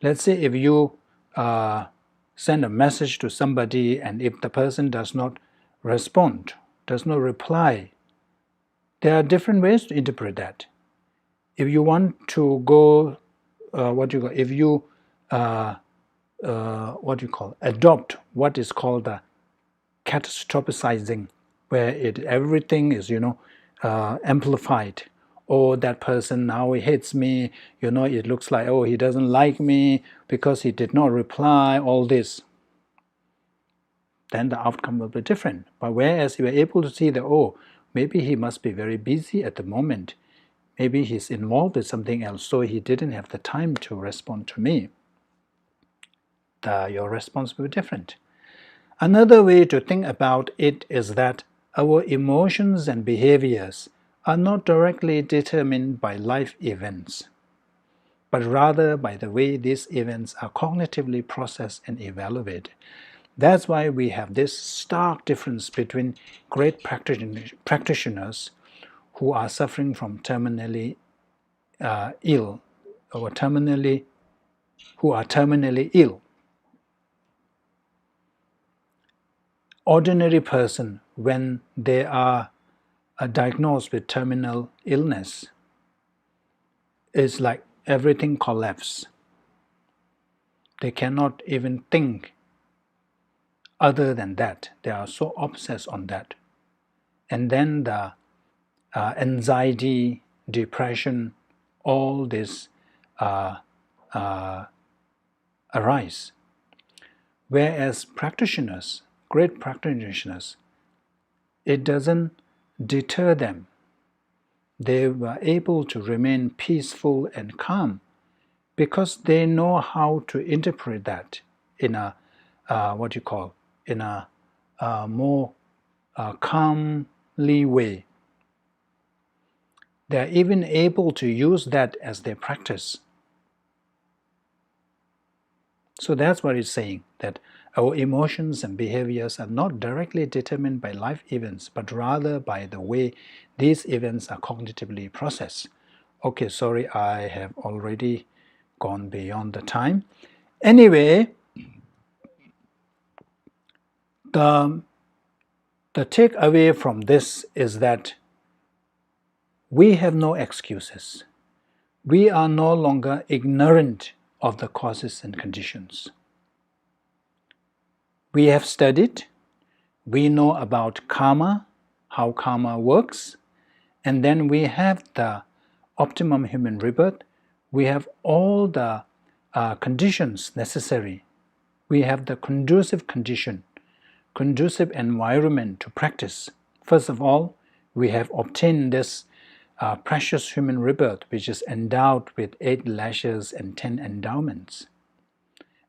A: Let's say if you send a message to somebody and if the person does not respond, does not reply, there are different ways to interpret that. If you want to go, if you adopt what is called the catastrophizing, where everything is amplified. Oh, that person now he hates me, it looks like, oh, he doesn't like me because he did not reply, all this, then the outcome will be different. But whereas you are able to see that, oh, maybe he must be very busy at the moment, maybe he's involved with something else, so he didn't have the time to respond to me, your response will be different. Another way to think about it is that our emotions and behaviors are not directly determined by life events, but rather by the way these events are cognitively processed and evaluated. That's why we have this stark difference between great practitioners who are suffering from terminally ill or who are terminally ill. Ordinary person, when they are diagnosed with terminal illness, is like everything collapses. They cannot even think other than that. They are so obsessed on that. And then the anxiety, depression, all this arise. Whereas practitioners, great practitioners, it doesn't deter them. They were able to remain peaceful and calm because they know how to interpret that in a more calmly way. They are even able to use that as their practice. So that's what it's saying, that our emotions and behaviors are not directly determined by life events, but rather by the way these events are cognitively processed. Okay, sorry, I have already gone beyond the time. Anyway, the The takeaway from this is that we have no excuses. We are no longer ignorant of the causes and conditions. We have studied, we know about karma, how karma works, and then we have the optimum human rebirth. We have all the conditions necessary. We have the conducive condition, conducive environment to practice. First of all, we have obtained this precious human rebirth, which is endowed with 8 lashes and 10 endowments.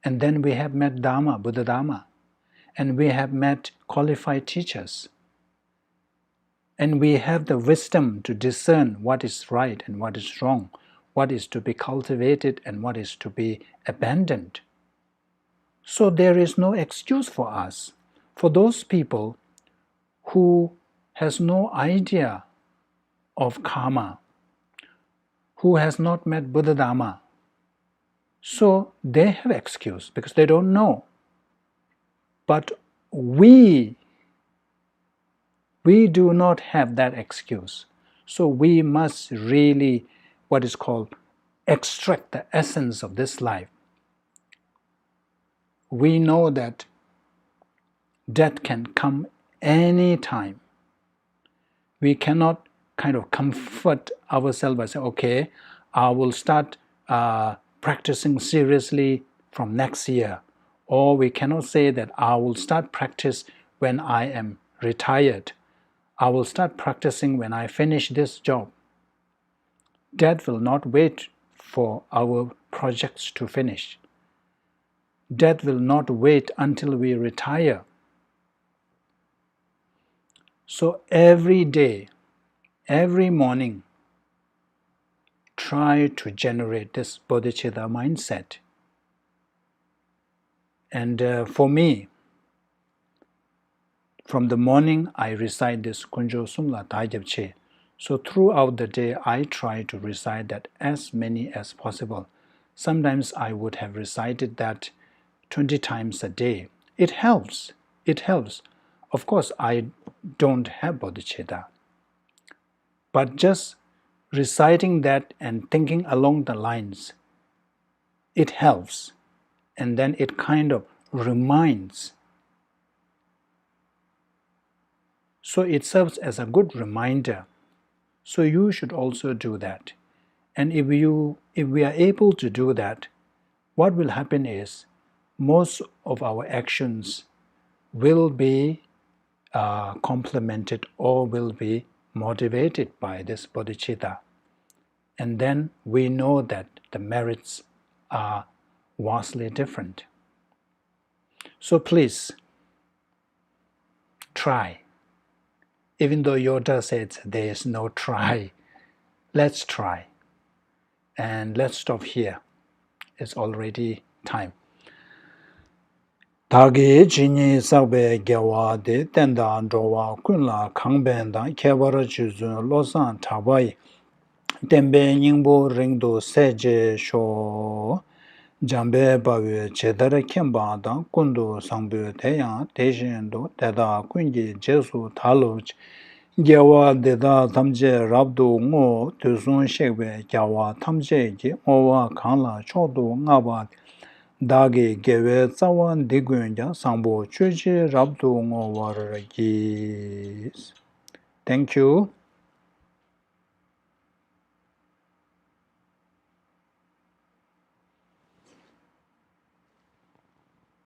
A: And then we have met Dharma, Buddha Dharma, and we have met qualified teachers. And we have the wisdom to discern what is right and what is wrong, what is to be cultivated and what is to be abandoned. So there is no excuse for us, for those people who has no idea of karma, who has not met Buddha Dharma. So they have excuse because they don't know. But we do not have that excuse. So we must really, what is called, extract the essence of this life. We know that death can come any time. We cannot kind of comfort ourselves by saying, okay, I will start practicing seriously from next year. Or we cannot say that I will start practice when I am retired. I will start practicing when I finish this job. Death will not wait for our projects to finish. Death will not wait until we retire. So every day, every morning, try to generate this bodhicitta mindset. And for me, from the morning I recite this Kunjo Sumla Taijab Che. So throughout the day I try to recite that as many as possible. Sometimes I would have recited that 20 times a day. It helps. It helps. Of course, I don't have bodhicitta. But just reciting that and thinking along the lines, it helps. And then it kind of reminds. So it serves as a good reminder. So you should also do that. And if we are able to do that, what will happen is most of our actions will be complemented or will be motivated by this bodhicitta. And then we know that the merits are vastly different. So please, try. Even though Yoda said there is no try, let's try. And let's stop here. It's already time. Dagi chini sakbe gyawa de tenda drowa kunla kangben da kebara chuzun losan tabai tembe nyingbo ringdo seje sho jambe bawe chedara kemba da kundu sangbe teya teshindo teda kungi jesu taluch gyawa deda tamje rabdo ngo tuzun shekbe gyawa tamje ki owa kangla chodo ngaba dagi gewe tsawan digwenya sambo chuji rabdo ngo waragis. Thank you.